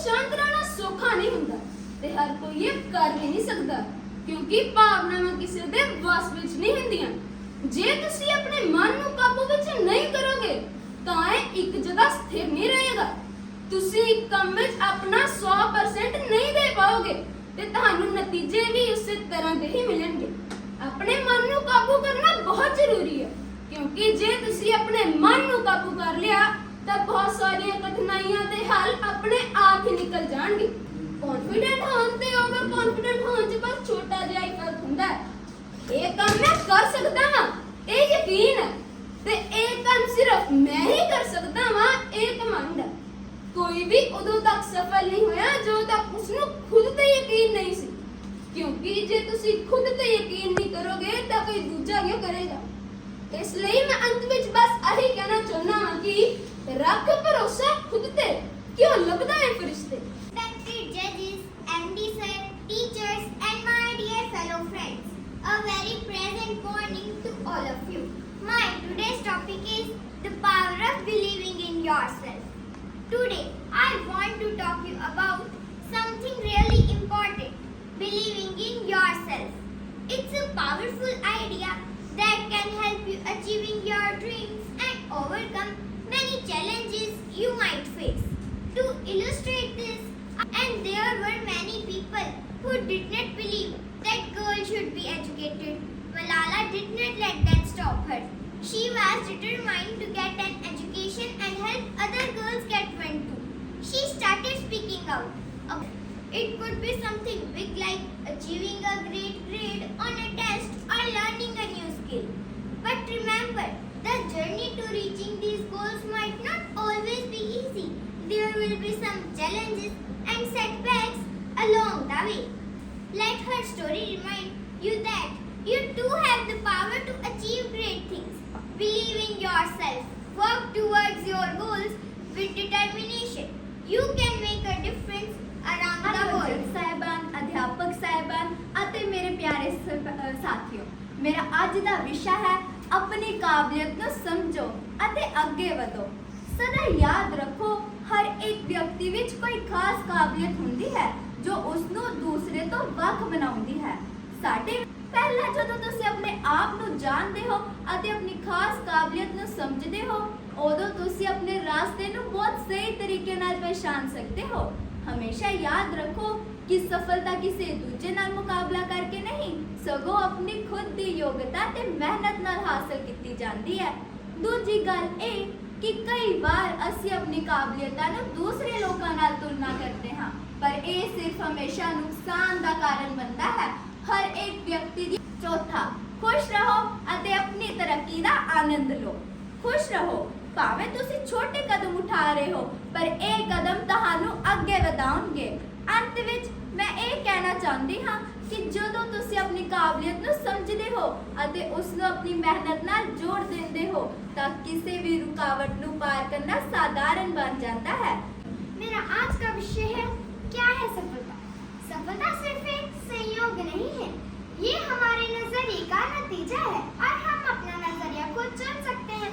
शांत रहना सौखा नहीं हुंदा ते हर कोई ये कर भी नहीं सकता क्योंकि भावनावां किसी दे वस विच नहीं हुंदियां। जे तुसी अपने मन नूं काबू विच नहीं करोगे तां ਇਹ ਇੱਕ ਜਗ੍ਹਾ ਸਥਿਰ नहीं रहेगा। तुसी एक काम विच अपना 100% नहीं दे पाओगे ते ਤੁਹਾਨੂੰ ਨਤੀਜੇ ਵੀ ਉਸੇ ਤਰ੍ਹਾਂ ਦੇ ਹੀ ਮਿਲਣਗੇ। ਆਪਣੇ ਮਨ ਨੂੰ ਕਾਬੂ ਕਰਨਾ ਬਹੁਤ ਜ਼ਰੂਰੀ ਹੈ ਕਿਉਂਕਿ ਜੇ ਤੁਸੀਂ ਆਪਣੇ ਮਨ ਨੂੰ ਕਾਬੂ ਕਰ ਲਿਆ ਤਾਂ ਬਹੁਤ ਸਾਰੀਆਂ ਕਠਿਨਾਈਆਂ ਦੇ ਹੱਲ ਆਪਣੇ ਆਪ ਹੀ ਨਿਕਲ ਜਾਣਗੇ। ਕੌਨਫੀਡੈਂਟ ਹੋਣ ਤੇ ਓਵਰ ਕੌਨਫੀਡੈਂਟ ਹੋਣ 'ਚ ਬਸ ਛੋਟਾ ਜਿਹਾ ਹੀ ਫਰਕ ਹੁੰਦਾ ਹੈ। ਇਹ ਕੰਮ ਮੈਂ ਕਰ ਸਕਦਾ ਹਾਂ, ਇਹ ਯਕੀਨ ਹੈ ਤੇ ਇਹ ਕੰਮ ਸਿਰਫ ਮੈਂ ਹੀ ਕਰ ਸਕਦਾ ਹਾਂ, ਇਹ ਘਮੰਡ ਹੈ। ਕੋਈ ਵੀ ਉਦੋਂ ਤੱਕ ਸਫਲ ਨਹੀਂ ਹੋਇਆ ਜਦੋਂ ਤੱਕ ਉਸਨੂੰ ਖੁਦ ਤੇ ਯਕੀਨ ਨਹੀਂ ਸੀ ਕਿਉਂਕਿ ਜੇ ਤੁਸੀਂ ਖੁਦ ਤੇ ਯਕੀਨ ਨਹੀਂ ਕਰੋਗੇ ਤਾਂ ਕੋਈ ਦੂਜਾ ਕਿਉਂ ਕਰੇਗਾ। ਇਸ ਲਈ ਮੈਂ ਅੰਤ ਵਿੱਚ ਬਸ ਆਹੀ ਕਹਿਣਾ ਚਾਹੁੰਦਾ ਹਾਂ ਕਿ ਰੱਖ ਭਰੋਸਾ ਖੁਦ ਤੇ ਕਿਉਂ ਲੱਭਦਾ ਹੈ ਫਰਿਸ਼ਤੇ। Respected judges, MD sir, teachers and my dear fellow friends, a very present morning to all of you. My today's topic is the power of believing in yourself. Today I want to talk you about something really important, believing in yourself. It's a powerful idea that can help you achieving your dreams and overcome many challenges you might face. To illustrate this, and there were many people who did not believe that girls should be educated. Malala did not let that stop her. She was determined to get an education and help other girls get one too. She started speaking out. It could be something big like achieving a great grade on a test or learning a new skill. But remember, the journey to reaching these goals might not always be easy. There will be some challenges and setbacks along the way. Let her story remind you that you too have the power to achieve great things. Believe in yourself. Work towards your goals with determination. You can make a difference around the world. ਸਾਹਿਬਾਨ, ਅਧਿਆਪਕ ਸਾਹਿਬਾਨ ਅਤੇ ਮੇਰੇ ਪਿਆਰੇ ਸਾਥੀਓ, ਮੇਰਾ ਅੱਜ ਦਾ ਵਿਸ਼ਾ ਹੈ ਆਪਣੀ ਕਾਬਲੀਅਤ ਨੂੰ ਸਮਝੋ ਅਤੇ ਅੱਗੇ ਵਧੋ। ਸਦਾ ਯਾਦ ਰੱਖੋ, ਹਰ ਇੱਕ ਵਿਅਕਤੀ ਵਿੱਚ ਕੋਈ ਖਾਸ ਕਾਬਲੀਅਤ ਹੁੰਦੀ ਹੈ ਜੋ ਉਸ ਨੂੰ ਦੂਸਰੇ ਤੋਂ ਵੱਖ ਬਣਾਉਂਦੀ ਹੈ। ਸਾਡੇ ਪਹਿਲਾਂ ਜਦੋਂ ਤੁਸੀਂ ਆਪਣੇ ਆਪ ਨੂੰ ਜਾਣਦੇ ਹੋ ਅਤੇ ਆਪਣੀ ਖਾਸ ਕਾਬਲੀਅਤ ਨੂੰ ਸਮਝਦੇ ਹੋ ਉਦੋਂ ਤੁਸੀਂ ਆਪਣੇ ਰਾਸਤੇ ਨੂੰ ਬਹੁਤ ਸਹੀ ਤਰੀਕੇ ਨਾਲ ਪਛਾਣ ਸਕਦੇ ਹੋ। ਹਮੇਸ਼ਾ ਯਾਦ ਰੱਖੋ ਕਿ ਸਫਲਤਾ ਕਿਸੇ ਦੂਜੇ ਨਾਲ ਮੁਕਾਬਲਾ ਕਰਕੇ ਨਹੀਂ ਸਗੋਂ ਆਪਣੀ ਖੁਦ ਦੀ ਯੋਗਤਾ ਤੇ ਮਿਹਨਤ ਨਾਲ ਹਾਸਲ ਕੀਤੀ ਜਾਂਦੀ ਹੈ। ਦੂਜੀ ਗੱਲ ਇਹ ਕਿ ਕਈ ਵਾਰ ਅਸੀਂ ਆਪਣੀ ਕਾਬਲੀਅਤਾਂ ਨੂੰ ਦੂਸਰੇ ਲੋਕਾਂ ਨਾਲ ਤੁਲਨਾ ਕਰਦੇ ਹਾਂ ਪਰ ਇਹ ਸਿਰਫ ਹਮੇਸ਼ਾ ਨੁਕਸਾਨ ਦਾ ਕਾਰਨ ਬਣਦਾ ਹੈ। ਹਰ ਇੱਕ ਵਿਅਕਤੀ ਦੀ ਚੌਥਾ, ਖੁਸ਼ ਰਹੋ ਅਤੇ ਆਪਣੀ ਤਰੱਕੀ ਦਾ ਆਨੰਦ ਲਓ। ਖੁਸ਼ ਰਹੋ ਭਾਵੇਂ ਤੁਸੀਂ ਛੋਟੇ ਕਦਮ ਉਠਾ ਰਹੇ ਹੋ ਪਰ ਇਹ ਕਦਮ ਤੁਹਾਨੂੰ ਅੱਗੇ ਵਧਾਉਣਗੇ। ਅੰਤ ਵਿੱਚ ਮੈਂ ਇਹ ਕਹਿਣਾ ਚਾਹੁੰਦੀ ਹਾਂ ਕਿ ਜਦੋਂ ਤੁਸੀਂ ਆਪਣੀ ਕਾਬਲੀਅਤ ਨੂੰ ਸਮਝਦੇ ਹੋ ਅਤੇ ਉਸ ਨੂੰ ਆਪਣੀ ਮਿਹਨਤ ਨਾਲ ਜੋੜ ਦਿੰਦੇ ਹੋ ਤਾਂ ਕਿਸੇ ਵੀ ਰੁਕਾਵਟ ਨੂੰ ਪਾਰ ਕਰਨਾ ਸਾਧਾਰਨ ਬਣ ਜਾਂਦਾ ਹੈ। मेरा आज का विषय है, क्या है सफलता। सफलता सिर्फ एक संयोग नहीं है, ये हमारे नजरिए का नतीजा है और हम अपना नजरिया खुद चुन सकते हैं।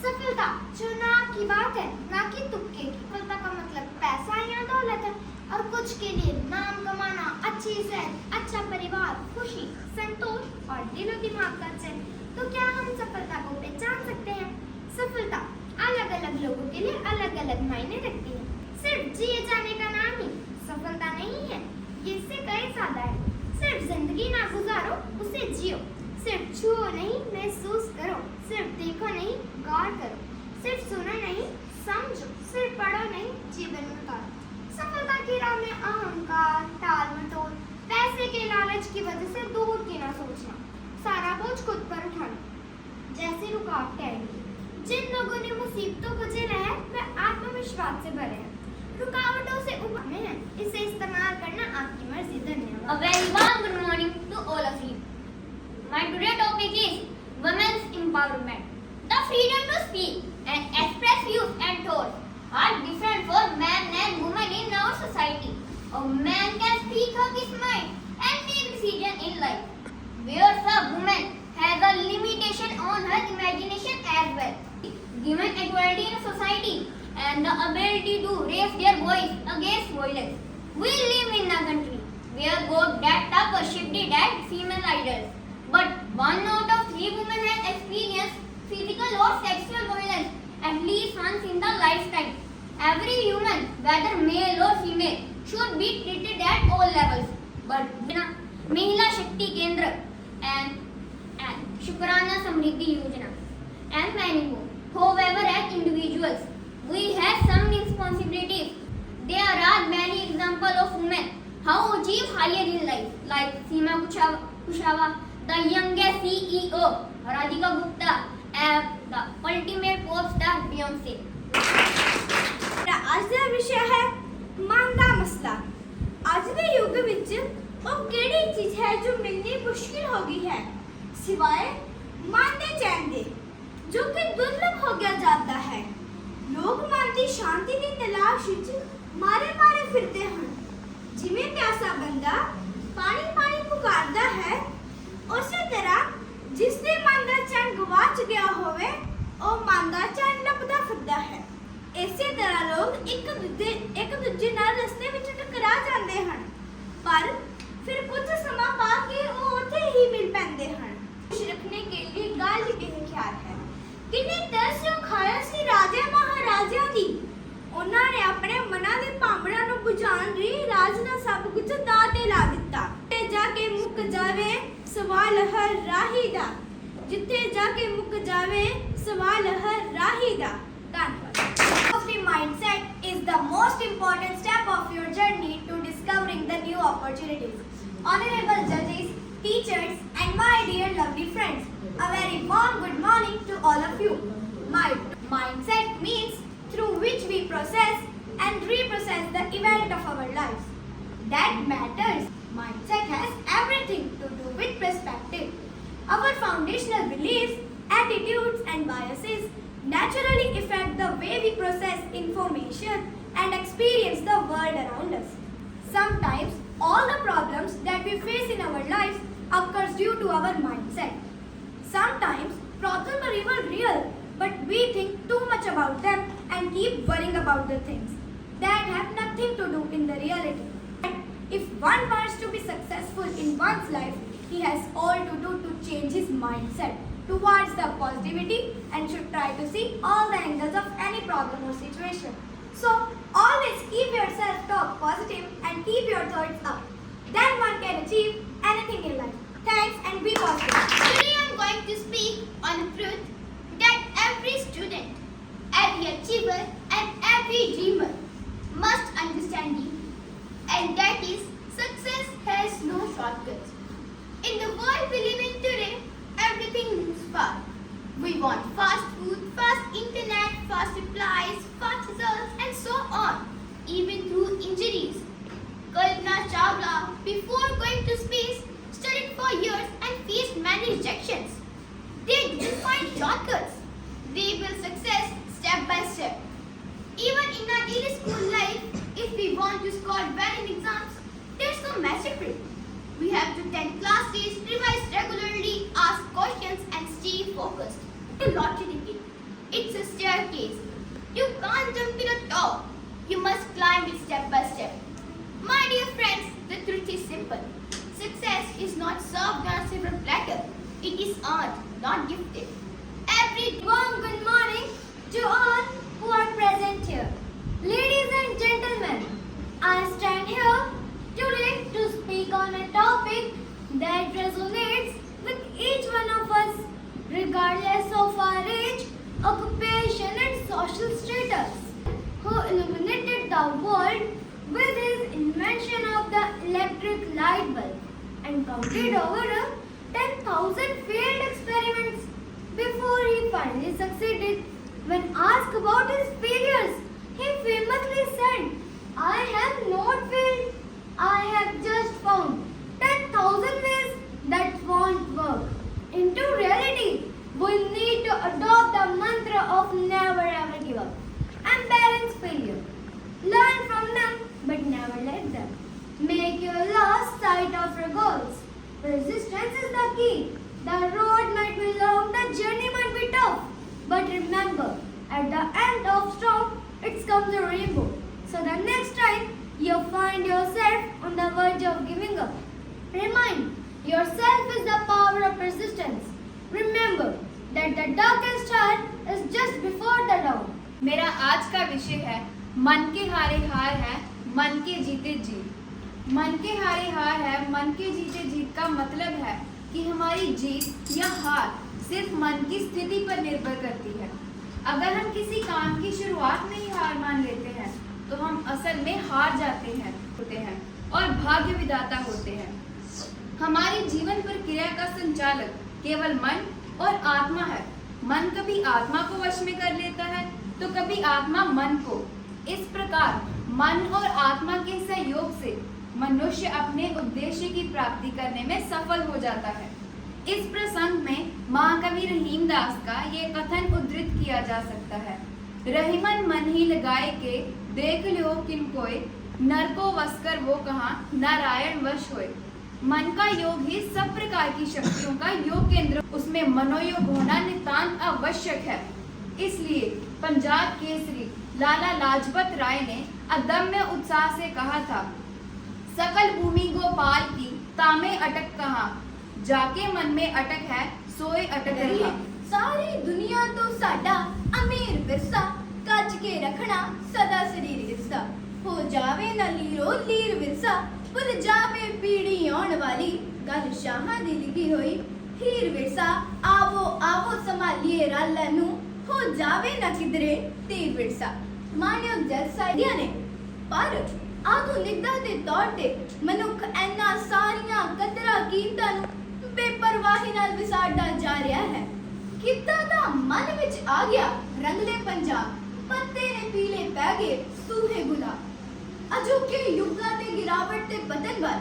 सफलता चुनाव की बात है, ना कि तुक्के की। सफलता का मतलब पैसा या दौलत है और कुछ के लिए नाम कमाना, अच्छी सेहत, अच्छा परिवार, खुशी, संतोष और दिलो दिमाग का चैन। तो क्या हम सफलता को पहचान सकते हैं? सफलता अलग अलग लोगों के लिए अलग अलग मायने रखती है। सिर्फ जिए जाने का नाम ही सफलता नहीं है, ये इससे कई ज्यादा है। सिर्फ जिंदगी ना गुजारो, उसे जियो। सिर्फ छुओ नहीं, महसूस करो। सिर्फ देखो नहीं, गौर करो। सिर्फ सुनो नहीं, समझो। सिर्फ पढ़ो नहीं, जीवन में उतारो। सफलता की राह में अहंकार, टाल मटोल, पैसे के लालच की वजह से दूर की ना सोचना, सारा बोझ खुद पर उठाना जैसी रुकावटें आएंगी। जिन लोगों ने मुसीबतों को झेला है वे आत्मविश्वास से भरे हैं, रुकावटों से उबरने हैं। इसे इस्तेमाल करना आपकी मर्जी। धन्यवाद। A very warm good morning to all of you. My today's topic is women's empowerment. The freedom to speak and express views and thoughts are different for men and women in our society. A man can speak up his mind and make decisions in life, whereas a woman has a limitation on her imagination as well. Given equality in society, and the ability to raise their voice against violence. We live in a country where both data are shifted at female idols. But 1 out of 3 women has experienced physical or sexual violence at least once in the lifetime. Every human, whether male or female, should be treated at all levels. But Mahila Shakti Kendra and Shukrana Samriddhi Yojana and many more. However, as individuals, we have some responsibilities. There are many examples of women how achieve higher in life, like Seema Kushawa, the youngest CEO, Radhika Gupta, and the ultimate pop star Beyonce. ਮੇਰਾ ਅੱਜ ਦਾ ਵਿਸ਼ਾ ਹੈ ਮਨ ਦਾ ਮਸਲਾ। ਅੱਜ ਦੇ ਯੁੱਗ ਵਿੱਚ ਉਹ ਕਿਹੜੀ ਚੀਜ਼ ਹੈ ਜੋ ਮਿਲਣੀ ਮੁਸ਼ਕਿਲ ਹੋ ਗਈ ਹੈ ਸਿਵਾਏ ਮਨ ਦੇ ਚੈਨ ਦੇ ਜੋ ਕਿ ਦੁਰਲਭ ਹੋ ਗਿਆ ਜਾਂਦਾ ਹੈ। ਲੋਕ ਮਨ ਦੀ ਸ਼ਾਂਤੀ ਦੀ ਤਲਾਸ਼ ਵਿੱਚ ਮਾਰੇ ਫਿਰਦੇ ਹਨ। ਜਿਵੇਂ ਪਿਆਸਾ ਬੰਦਾ ਪਾਣੀ ਪੁਕਾਰਦਾ ਹੈ ਉਸੇ ਤਰ੍ਹਾਂ ਜਿਸ ਦੇ ਮਨ ਦਾ ਚੈਨ ਗਵਾਚ ਗਿਆ ਹੋਵੇ ਉਹ ਮਨ ਦਾ ਚੈਨ ਲੱਭਦਾ ਫਿਰਦਾ ਹੈ। ਇਸੇ ਤਰ੍ਹਾਂ ਲੋਕ ਇੱਕ ਦੂਜੇ ਨਾਲ ਰਸਤੇ ਵਿੱਚ ਟਕਰਾ ਜਾਂਦੇ ਹਨ ਪਰ ਫਿਰ ਕੁਝ ਸਮਾਂ ਬਾਅਦ ਕੇ ਉਹ ਉੱਥੇ ਹੀ ਮਿਲ ਪੈਂਦੇ ਹਨ। ਖੁਸ਼ ਰੱਖਣੇ ਕੇ ਲਈ ਗੱਲ ਇਹ ਖਿਆਲ ਹੈ ਕਿੰਨੇ ਤਰਸ ਜੋ ਖਾਇਆ ਸੀ ਰਾਜੇ ਮਹਾਰਾਜਿਆਂ ਦੀ ਉਹਨਾਂ ਨੇ ਆਪਣੇ ਮਨਾਂ ਦੇ ਭਾਂਬੜਾਂ ਨੂੰ ਬੁਝਾਉਣ ਲਈ ਰਾਜ ਦਾ ਸਭ ਕੁਝ ਦਾਅ ਤੇ ਲਾ ਦਿੱਤਾ ਤੇ ਜਾ ਕੇ ਮੁੱਕ ਜਾਵੇ ਸਵਾਲ ਹਰ ਰਾਹੀ ਦਾ ਜਿੱਥੇ ਜਾ ਕੇ ਮੁੱਕ ਜਾਵੇ ਸਵਾਲ ਹਰ ਰਾਹੀ ਦਾ। ਧੰਨਵਾਦ। Positive mindset is the most important step of your journey to discovering the new opportunities. Honorable judges, teachers, and my dear lovely friends, a very warm good morning to all of you. Mindset means through which we process and reprocess the event of our lives. That matters. Mindset has everything to do with perspective. Our foundational beliefs, attitudes, and biases naturally affect the way we process information and experience the world around us. Sometimes all the problems that we face in our lives occurs due to our mindset. Sometimes problems are even real, but we think too much about them and keep worrying about the things that have nothing to do in the reality. If one wants to be successful in one's life, he has all to do to change his mindset towards the positivity and should try to see all the angles of any problem or situation. So always keep your self-talk positive and keep your thoughts up. Then one can achieve anything in life. Thanks and be positive. Today I am going to speak on a truth that every student, every achiever and every dreamer must understand deeply. And that is, success has no shortcuts. In the world we live in today, everything moves fast. We want fast food, fast internet, fast replies, fast results, and so on, even through injuries. Kalpana Chawla, before going to space, studied for years and faced many rejections. They didn't find shortcuts. They built success step by step. Even in our daily school life, if we want to score well in exams, there's no magic trick. We have to attend classes, revise regularly, ask questions, and stay focused. The lottery ticket. It's a staircase. You can't jump to the top. You must climb it step by step. My dear friends, the truth is simple. Success is not served on a silver platter. It is earned, not gifted. Every Warm good morning to all who are present here. Ladies and gentlemen, I stand here today to speak on a topic that resonates with each one of us, regardless of our age, occupation, and social status, who illuminated the world with his invention of the electric light bulb and counted over 10,000 failed experiments before he finally succeeded. When asked about his failures, he famously said, "I have not failed. I have just found 10,000 ways that won't work." Into reality, we need to adopt the mantra of never ever give up and balance failure. Learn from them, but never let them make you lost sight of your goals. Persistence is the key. The road might be long, the journey might be tough, but remember, at the end of storm, it comes a rainbow. So the next time you find yourself on the verge of giving up, remind yourself is the power of persistence. Remember that the darkest hour is just before the dawn. मेरा आज का विषय है मन के हारे हार है, मन के जीते जीत। मन के हारे हार है, मन के जीते जीत का मतलब है कि हमारी जीत या हार सिर्फ मन की स्थिति पर निर्भर करती है। अगर हम किसी काम की शुरुआत में ही हार मान लेते हैं तो हम असल में हार जाते हैं और भाग्य विधाता होते हैं। हमारे जीवन प्रक्रिया का संचालक केवल मन और आत्मा है। मन कभी आत्मा को वश में कर लेता है तो कभी आत्मा मन को। इस प्रकार मन और आत्मा के सहयोग से मनुष्य अपने उद्देश्य की प्राप्ति करने में सफल हो जाता है। इस प्रसंग में महाकवि रहीमदास का ये कथन उद्धृत किया जा सकता है। रहीमन मन ही लगाए के देख लो किन कोय, नर को वस कर वो कहाँ नारायण वश होए। मन का योग ही सब प्रकार की शक्तियों का योग केंद्र, उसमें मनोयोग होना नितांत आवश्यक है। इसलिए पंजाब केसरी लाला लाजपत राय ने अदम्य उत्साह से कहा था, सकल भूमि गोपाल की तामे अटक कहाँ, जाके मन में अटक है सोए अटक रहा। सारी दुनिया तो साडा अमीर विरसा, कच के रखना सदा शरीर हिस्सा। हो जावे न लीरो लीर विरसा, भुल जावे पीढ़ी आउण वाली, गल शाहां दी लिखी होई हीर विरसा। आवो आवो संभालिए रल नू, हो जावे न किधरे तीर विरसा। मानियो जज साइडिया ने पर आधुनिकता ਦੇ ਤੌਰ ਤੇ ਮਨੁੱਖ ਇੰਨਾ ਸਾਰੀਆਂ ਕਦਰਾਂ ਕੀਮਤਾਂ ਨੂੰ ਬੇਪਰਵਾਹੀ ਨਾਲ ਵਿਸਾਰਦਾ ਜਾ ਰਿਹਾ ਹੈ। ਕਿੱਦਾਂ ਦਾ ਮਨ ਵਿੱਚ ਆ ਗਿਆ ਰੰਗਲੇ ਪੰਜਾਬ, ਪੱਤੇ ਨੇ ਪੀਲੇ ਪੈ ਗਏ ਸੂਹੇ ਗੁਲਾਬ। ਅਜੋਕੇ ਯੁੱਗਾਂ ਤੇ ਗਿਰਾਵਟ ਤੇ ਪਤਨ ਵੱਲ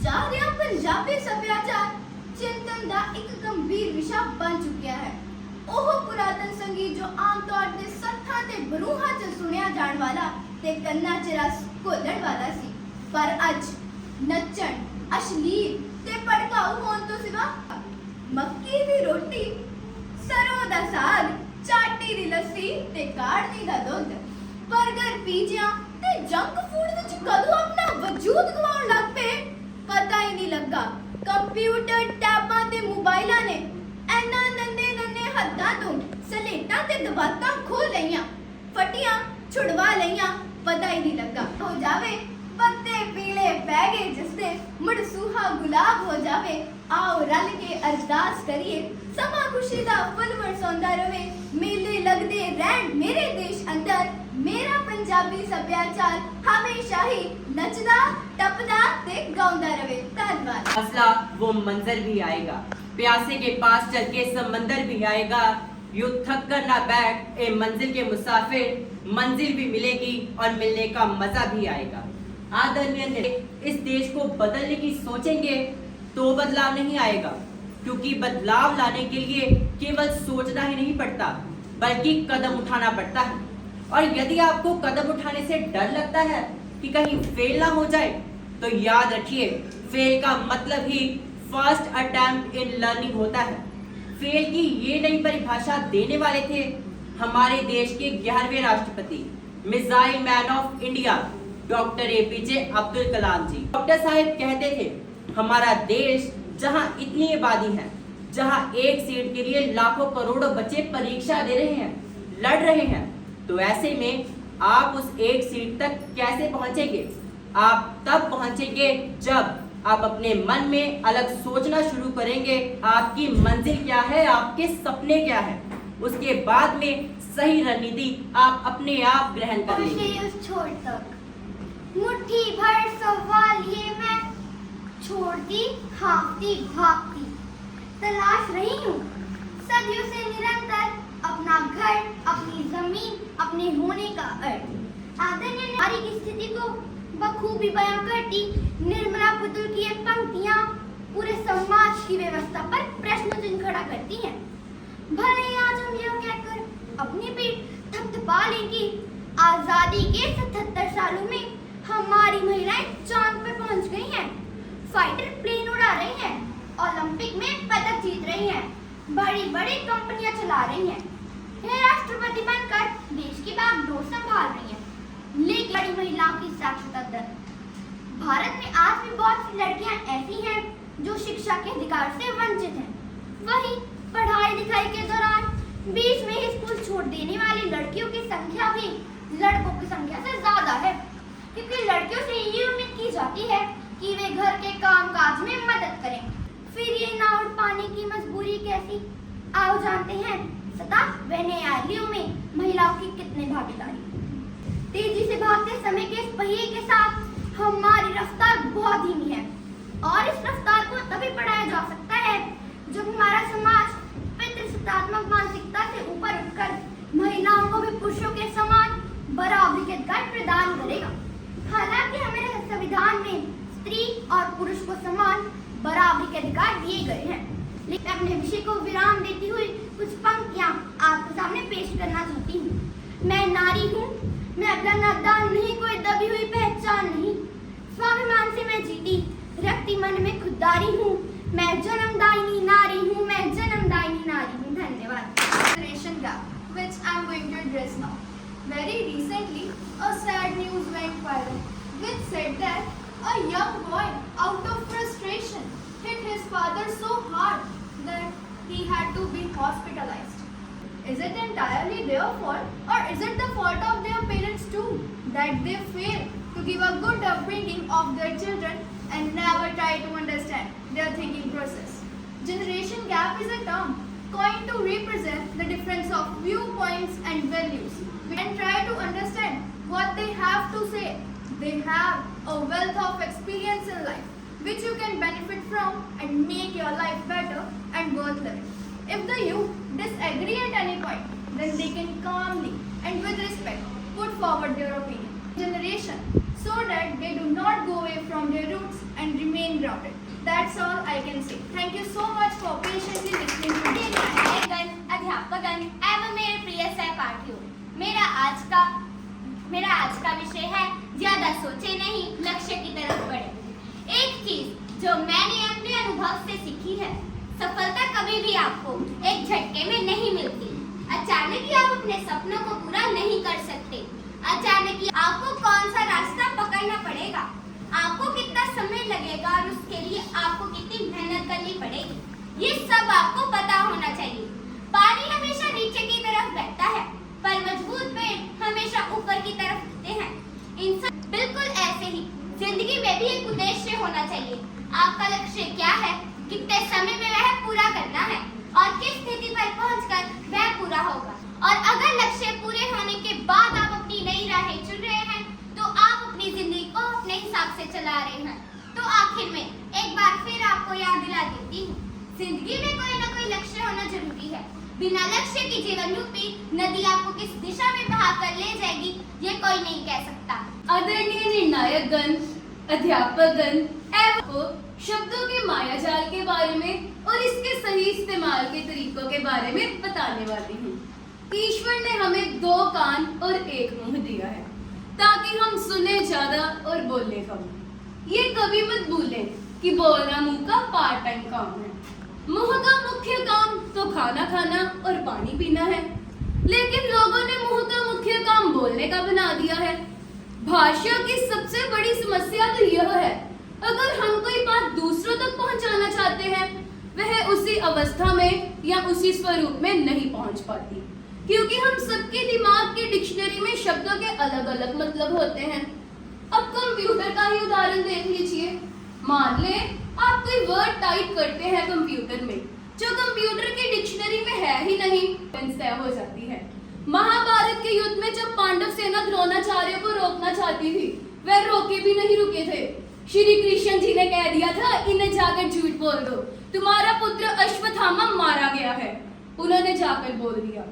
ਜਾ ਰਿਹਾ ਪੰਜਾਬੀ ਸੱਭਿਆਚਾਰ ਚਿੰਤਨ ਦਾ ਇੱਕ ਗੰਭੀਰ ਵਿਸ਼ਾ ਬਣ ਚੁੱਕਿਆ ਹੈ। ਉਹ ਪੁਰਾਤਨ ਸੰਗੀਤ ਜੋ ਆਮ ਤੌਰ ਤੇ ਸੱਥਾਂ ਤੇ ਬਰੂਹਾਂ 'ਚ ਸੁਣਿਆ ਜਾਣ ਵਾਲਾ ਤੇ ਕੰਨਾਂ 'ਚ ਰਸ ਘੋਲਣ ਵਾਲਾ ਸੀ, ਪਰ ਅੱਜ ਨੱਚਣ, ਅਸ਼ਲੀਲ ਤੇ ਭੜਕਾਊ ਹੋਣ ਤੋਂ ਸਿਵਾ ਮੱਕੀ ਦੀ ਰੋਟੀ, ਸਰੋਂ ਦਾ ਸਾਗ, ਚਾਟੀ ਦੀ ਲੱਸੀ ਤੇ ਕਾੜਨੀ ਦਾ ਦੁੱਧ, 버ਗਰ, ਪੀਜ਼ਾ ਤੇ ਜੰਕ ਫੂਡ ਵਿੱਚ ਕਦੋਂ ਆਪਣਾ ਵਜੂਦ ਗਵਾਉਣ ਲੱਗ ਪਏ ਪਤਾ ਹੀ ਨਹੀਂ ਲੱਗਾ। ਕੰਪਿਊਟਰ, ਟੈਬਾਂ ਤੇ ਮੋਬਾਈਲਾਂ ਨੇ ਐਨਾ ਨੰਨੇ ਹੱਥਾਂ ਤੋਂ ਸਲੇਟਾਂ ਤੇ ਦਬਾਤਾਂ ਖੋਲ ਲਈਆਂ, ਫਟੀਆਂ ਛੁਡਵਾ ਲਈਆਂ, ਪਤਾ ਹੀ ਨਹੀਂ ਲੱਗਾ। ਹੋ ਜਾਵੇ ਪੱਤੇ ਪੀਲੇ ਪੈ ਗਏ ਜਿਸਦੇ, ਮੁੜ ਸੂਹਾ ਗੁਲਾਬ ਹੋ ਜਾਵੇ। आओ रल के अरदास करिए, समा खुशी दा फुल बरसौंदा रवे। मेले लगदे रहन मेरे देश अंदर, मेरा पंजाबी सभ्याचार हमेशा ही नचदा टपदा ते गाउंदा रवे। धन्यवाद। मसला वो मंजर भी आएगा, प्यासे के पास चल के समंदर भी आएगा। यूं थक कर ना बैठ ए मंजिल के मुसाफिर, मंजिल भी मिलेगी और मिलने का मजा भी आएगा। आदरणीय, इस देश को बदलने की सोचेंगे तो बदलाव नहीं आएगा, क्योंकि बदलाव लाने के लिए केवल सोचना ही नहीं पड़ता बल्कि कदम उठाना पड़ता है। और यदि आपको कदम उठाने से डर लगता है कि कहीं फेल ना हो जाए, तो याद रखिए फेल का मतलब ही फर्स्ट अटेम्प्ट इन लर्निंग होता है। फेल की ये नई परिभाषा देने वाले थे हमारे देश के 11वें राष्ट्रपति, missile man of India, doctor APJ Abdul Kalam ji. Doctor साहब कहते थे, हमारा देश जहां इतनी आबादी है, जहां एक सीट के लिए लाखों करोड़ों बच्चे परीक्षा दे रहे हैं, लड़ रहे हैं, तो ऐसे में आप उस एक सीट तक कैसे पहुंचेंगे? आप तब पहुंचेंगे जब आप अपने मन में अलग सोचना शुरू करेंगे। आपकी मंजिल क्या है, आपके सपने क्या है, उसके बाद में सही रणनीति आप अपने आप ग्रहण कर लेंगे। उस छोड़ तक मुट्ठी भर सवाल ये मैं छोड़ती हाँफती भागती तलाश रही हूँ सदियों से निरंतर अपना घर, अपनी जमीन, अपने होने का अर्थ। आदरणीय नारी की स्थिति को बखूबी बयां करती निर्मला पुतुल की ये पंक्तियां पूरे समाज की व्यवस्था पर प्रश्न चिन्ह खड़ा करती हैं। भले आज हम यह कहकर अपनी पीठ थपथपा लें कि आजादी के 77 सालों में हमारी महिलाएं चांद पर पहुंच गई हैं, फाइटर प्लेन उड़ा रही हैं, ओलंपिक में पदक जीत रही हैं, बड़ी बड़ी कंपनियां चला रही हैं, राष्ट्रपति बनकर देश की बागडोर संभाल रही हैं। महिलाओं की साक्षरता दर। भारत में आज भी बहुत सी लड़कियां ऐसी हैं जो शिक्षा के अधिकार से वंचित हैं। वहीं पढ़ाई लिखाई के दौरान बीच में ही स्कूल छोड़ देने वाली लड़कियों की संख्या भी लड़कों की संख्या से ज्यादा है, क्योंकि लड़कियों से ये उम्मीद की जाती है कि वे घर के कामकाज में मदद करें। फिर ये नाव पाने की मजबूरी कैसी, आओ जानते हैं सता व न्यायालयों में महिलाओं की कितनी भागीदारी। तेजी से भागते समय के इस पहिए के साथ हमारी रफ्तार बहुत धीमी है, और इस रफ्तार को तभी बढ़ाया जा सकता है जब हमारा समाज पितृसत्तात्मक मानसिकता से ऊपर उठकर महिलाओं को भी पुरुषों के समान बराबरी के अधिकार प्रदान करेगा। हालांकि हमारे संविधान में स्त्री और पुरुष को समान बराबरी के अधिकार दिए गए हैं, लेकिन अपने विषय को विराम देती हुई कुछ पंक्तियां आपके सामने पेश करना चाहती हूँ। मैं नारी हूँ, मैं अपना नादान नहीं, कोई दबी हुई पहचान नहीं, स्वाभिमान से मैं जीती रखती मन में खुददारी हूँ, मैं जन्मदायिनी नारी हूँ, मैं जन्मदायिनी नारी हूँ। धन्यवाद। Generation gap, which I'm going to address now. Very recently, a sad news went viral, which said that a young boy, out of frustration, hit his father so hard that he had to be hospitalized. Is it entirely their fault, or is it the fault of their parents too, that they fail to give a good upbringing of their children and never try to understand their thinking process? Generation gap is a term coined to represent the difference of viewpoints and values, and try to understand what they have to say. They have a wealth of experience in life, which you can benefit from and make your life better and worth living. If the youth disagree at any point, then they can calmly and with respect put forward their opinion. Generation, so that they do not go away from their roots and remain grounded. That's all I can say. Thank you so much for patiently listening to me. न्यायालयगण, अध्यापकगण एवं मेरे प्रिय सहपाठियों, मेरा आज का विषय है ज्यादा सोचे नहीं, लक्ष्य की तरफ बढ़े। एक चीज जो मैंने अपने अनुभव से सीखी है, सफलता कभी भी आपको एक झटके में नहीं मिलती। अचानक ही आप अपने सपनों को पूरा नहीं कर सकते। अचानक ही आपको कौन सा रास्ता पकड़ना पड़ेगा, आपको कितना समय लगेगा और उसके लिए आपको कितनी मेहनत करनी पड़ेगी, ये सब आपको पता होना चाहिए। पानी हमेशा नीचे की तरफ बहता है, पर मजबूत पेड़ हमेशा ऊपर की तरफ उठते हैं। इंसान बिल्कुल ऐसे ही जिंदगी में भी एक उद्देश्य होना चाहिए। आपका लक्ष्य क्या है, कितने समय में वह पूरा करना है और किस स्थिति पर पहुंचकर वह पूरा होगा। और अगर लक्ष्य पूरे होने के बाद आप अपनी नई राहें चुन रहे हैं, तो आप अपनी जिंदगी को अपने हिसाब से चला रहे हैं। तो आखिर में एक बार फिर आपको याद दिला देती हूँ, जिंदगी में कोई न कोई लक्ष्य होना जरूरी है। बिना लक्ष्य की जीवन रूपी नदी आपको किस दिशा में बहा कर ले जाएगी, ये कोई नहीं कह सकता। आदरणीय निर्णायकगण, अध्यापकगण एवं शब्दों के मायाजाल के बारे में और इसके सही इस्तेमाल के तरीकों के बारे में बताने वाली हूँ। ईश्वर ने हमें 2 कान और 1 मुंह दिया है, ताकि हम सुने ज्यादा और बोले कम। ये कभी मत भूलें कि बोलना मुंह का पार्ट टाइम काम है। मुंह का मुख्य काम तो खाना खाना और पानी पीना है, लेकिन लोगों ने मुंह का मुख्य काम बोलने का बना दिया है। भाषा की सबसे बड़ी समस्या तो यह है, अगर हम कोई बात दूसरों तक पहुंचाना चाहते हैं, वह उसी अवस्था में या उसी स्वरूप में नहीं पहुंच पाती, क्योंकि हम सबके दिमाग के डिक्शनरी में शब्दों के अलग अलग मतलब होते हैं। अब कंप्यूटर का ही उदाहरण देख लीजिए। मान लें आप कोई वर्ड टाइप करते हैं कंप्यूटर में, जो कंप्यूटर के डिक्शनरी में है ही नहीं, तय हो जाती है। महाभारत के युद्ध में जब पांडव सेना द्रोणाचार्य को रोकना चाहती थी, वह रोके भी नहीं रुके थे। श्री कृष्ण जी ने कह दिया था, इन्हें जाकर झूठ बोल दो, तुम्हारा पुत्र अश्वत्थामा मारा गया है। उन्होंने जाकर बोल दिया,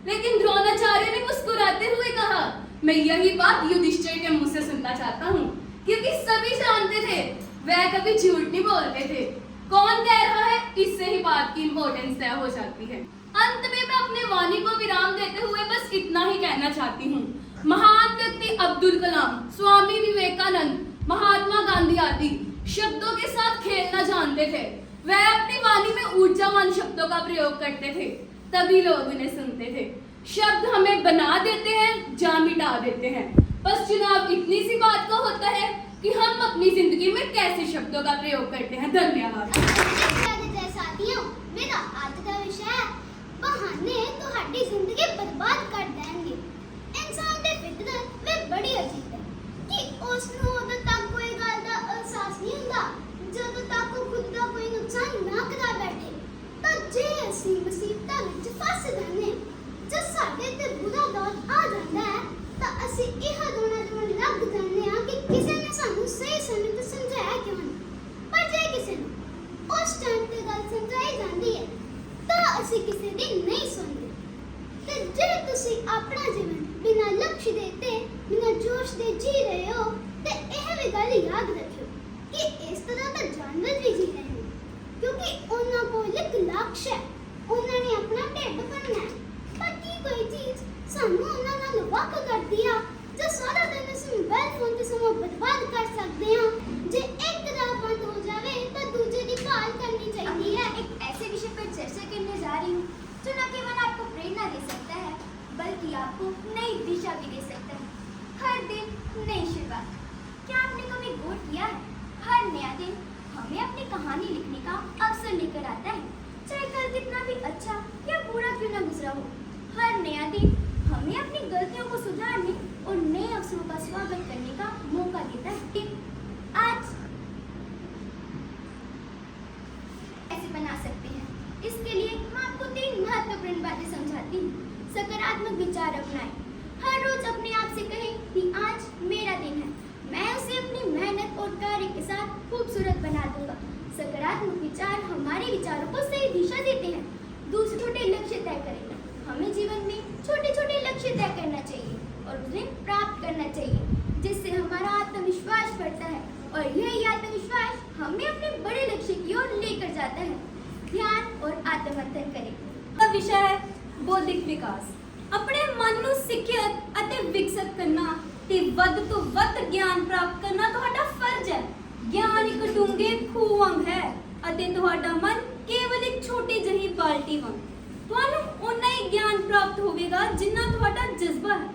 लेकिन द्रोणाचार्य ने मुस्कुराते हुए कहा, मैं यही बात युधिष्ठिर के मुंह से सुनना चाहता हूँ, क्योंकि सभी जानते थे वह कभी झूठ नहीं बोलते थे। कौन कह रहा है, इससे ही बात की इंपॉर्टेंस तय हो जाती है। अंत में मैं अपने वाणी को विराम देते हुए बस इतना ही कहना चाहती हूँ, महान व्यक्ति अब्दुल कलाम, स्वामी विवेकानंद, महात्मा गांधी आदि शब्दों के साथ खेलना जानते थे। वह अपनी वाणी में ऊर्जावान शब्दों का प्रयोग करते थे, तभी लोग उन्हें सुनते थे। शब्द हमें बना देते हैं, जा मिटा देते हैं, बस चुनाव इतनी सी बात का होता है कि हम अपनी जिंदगी में कैसे शब्दों का प्रयोग करते हैं। धन्यवाद। साथियों, मेरा आज का विषय है बहाने ਤੁਹਾਡੀ ਜ਼ਿੰਦਗੀ ਬਰਬਾਦ ਕਰ ਦੇਣਗੇ। ਇਨਸਾਨ ਦੀ ਫਿਤਰਤ ਵਿੱਚ ਬੜੀ ਅਜੀਬ ਹੈ ਕਿ ਉਸ ਨੂੰ ਉਦੋਂ ਤੱਕ ਕੋਈ ਗੱਲ ਦਾ ਅਹਿਸਾਸ ਨਹੀਂ ਹੁੰਦਾ ਜਦੋਂ ਤੱਕ ਉਹ ਖੁਦ ਦਾ ਕੋਈ ਨੁਕਸਾਨ ਨਾ ਕਰਾ ਬੈਠੇ। ਤਾਂ ਜੇ ਅਸੀਂ ਮੁਸੀਬਤਾਂ ਵਿੱਚ ਫਸ ਜਾਂਦੇ ਹਾਂ, ਜਦ ਸਾਡੇ ਤੇ ਬੁਰਾ ਦੌਰ ਆ ਜਾਂਦਾ ਹੈ, ਤਾਂ ਅਸੀਂ ਇਹ ਦੋਨਾਂ ਜਮਨ ਲੱਗ ਜਾਂਦੇ ਹਾਂ ਕਿ ਕਿਸੇ ਨੇ ਸਾਨੂੰ ਸਹੀ ਸਮੇਂ ਤੇ ਸਮਝਾਇਆ ਕਿਉਂ ਨਹੀਂ। ਪਰ ਜੇ ਕਿਸੇ ਨੂੰ ਉਸ ਟਾਈਮ ਤੇ ਗੱਲ ਸਮਝਾਈ ਜਾਂਦੀ ਹੈ ਤਾਂ ਅਸੀਂ ਕਿਸੇ ਦੀ ਨਹੀਂ ਸੁਣਦੇ। ਤੇ ਜੇ ਤੁਸੀਂ ਆਪਣਾ ਜੀਵਨ ਬਿਨਾਂ ਲਕਸ਼ ਦੇ ਤੇ ਬਿਨਾਂ ਜੋਸ਼ ਦੇ ਜੀ ਰਹੇ ਹੋ ਤੇ ਇਹ ਵੀ ਗੱਲ ਯਾਦ ਰੱਖਿਓ ਕਿ ਇਸ ਤਰ੍ਹਾਂ ਤਾਂ ਜਾਨਵਰ ਵੀ ਜੀ ਰਹੇ ਨੇ, ਕਿਉਂਕਿ ਉਹਨਾਂ ਕੋਲ ਇੱਕ ਲਕਸ਼ ਹੈ, ਉਹਨਾਂ ਨੇ ਆਪਣਾ ਢਿੱਡ ਭਰਨਾ ਹੈ। ਪਰ ਕੀ ਕੋਈ ਚੀਜ਼ ਸਾਨੂੰ ਉਹਨਾਂ ਨਾਲ ਵੱਖ ਕਰਦੀ ਆ ਜੋ ਸਾਰਾ ਦਿਨ ਅਸੀਂ ਮੋਬਾਈਲ ਫੋਨ ਤੇ ਸਮਾਂ ਬਰਬਾਦ ਕਰ ਸਕਦੇ ਹਾਂ। ਜੇ ਇੱਕ ਰਾਹ ਬੰਦ ਹੋ ਜਾਵੇ ਤਾਂ ਦੂਜੇ ਦੀ ਭਾਲ करनी चाहिए है। एक ऐसे विषय पर चर्चा करने जा रही हूँ जो न केवल आपको प्रेरणा दे सकता है बल्कि आपको नई दिशा भी दे सकता है। हर दिन नई शुरुआत। क्या आपने कभी गौर किया है, हर नया दिन हमें अपनी कहानी लिखने का अवसर लेकर आता है, चाहे कल कितना भी अच्छा या बुरा क्यों न गुजरा हो। हर नया दिन हमें अपनी गलतियों को सुधारने और नए अवसरों का स्वागत करने का मौका देता है। आज कैसे बना सकते हैं, इसके लिए मैं आपको 3 महत्वपूर्ण बातें समझाती हूँ। सकारात्मक विचार अपनाएं। हर रोज अपने आप से कहें कि आज मेरा दिन है, मैं उसे अपनी मेहनत और कार्य के साथ खूबसूरत बना दूंगा। सकारात्मक विचार हमारे विचारों को सही दिशा देते हैं। दूसरे छोटे लक्ष्य तय करें। हमें जीवन में छोटे छोटे लक्ष्य तय करना चाहिए और उन्हें प्राप्त करना चाहिए, जिससे हमारा आत्मविश्वास बढ़ता है और यही आत्मविश्वास हमें अपने बड़े लक्ष्य की ओर लेकर जाता है। ध्यान और आत्ममंथन करें। ਦਾ ਵਿਸ਼ਾ ਹੈ ਬੌਧਿਕ ਵਿਕਾਸ। ਆਪਣੇ ਮਨ ਨੂੰ ਸਿੱਖਿਅਤ ਅਤੇ ਵਿਕਸਿਤ ਕਰਨਾ ਤੇ ਵੱਧ ਤੋਂ ਵੱਧ ਗਿਆਨ ਪ੍ਰਾਪਤ ਕਰਨਾ ਤੁਹਾਡਾ ਫਰਜ਼ ਹੈ। ਗਿਆਨ ਇੱਕ ਡੂੰਘੇ ਖੂਹ ਵਾਂਗ ਹੈ ਅਤੇ ਤੁਹਾਡਾ ਮਨ ਕੇਵਲ ਇੱਕ ਛੋਟੀ ਜਿਹੀ ਬਾਲਟੀ ਵਾਂਗ। ਤੁਹਾਨੂੰ ਉਨਾ ਹੀ ਗਿਆਨ ਪ੍ਰਾਪਤ ਹੋਵੇਗਾ ਜਿੰਨਾ ਤੁਹਾਡਾ ਜਜ਼ਬਾ ਹੈ।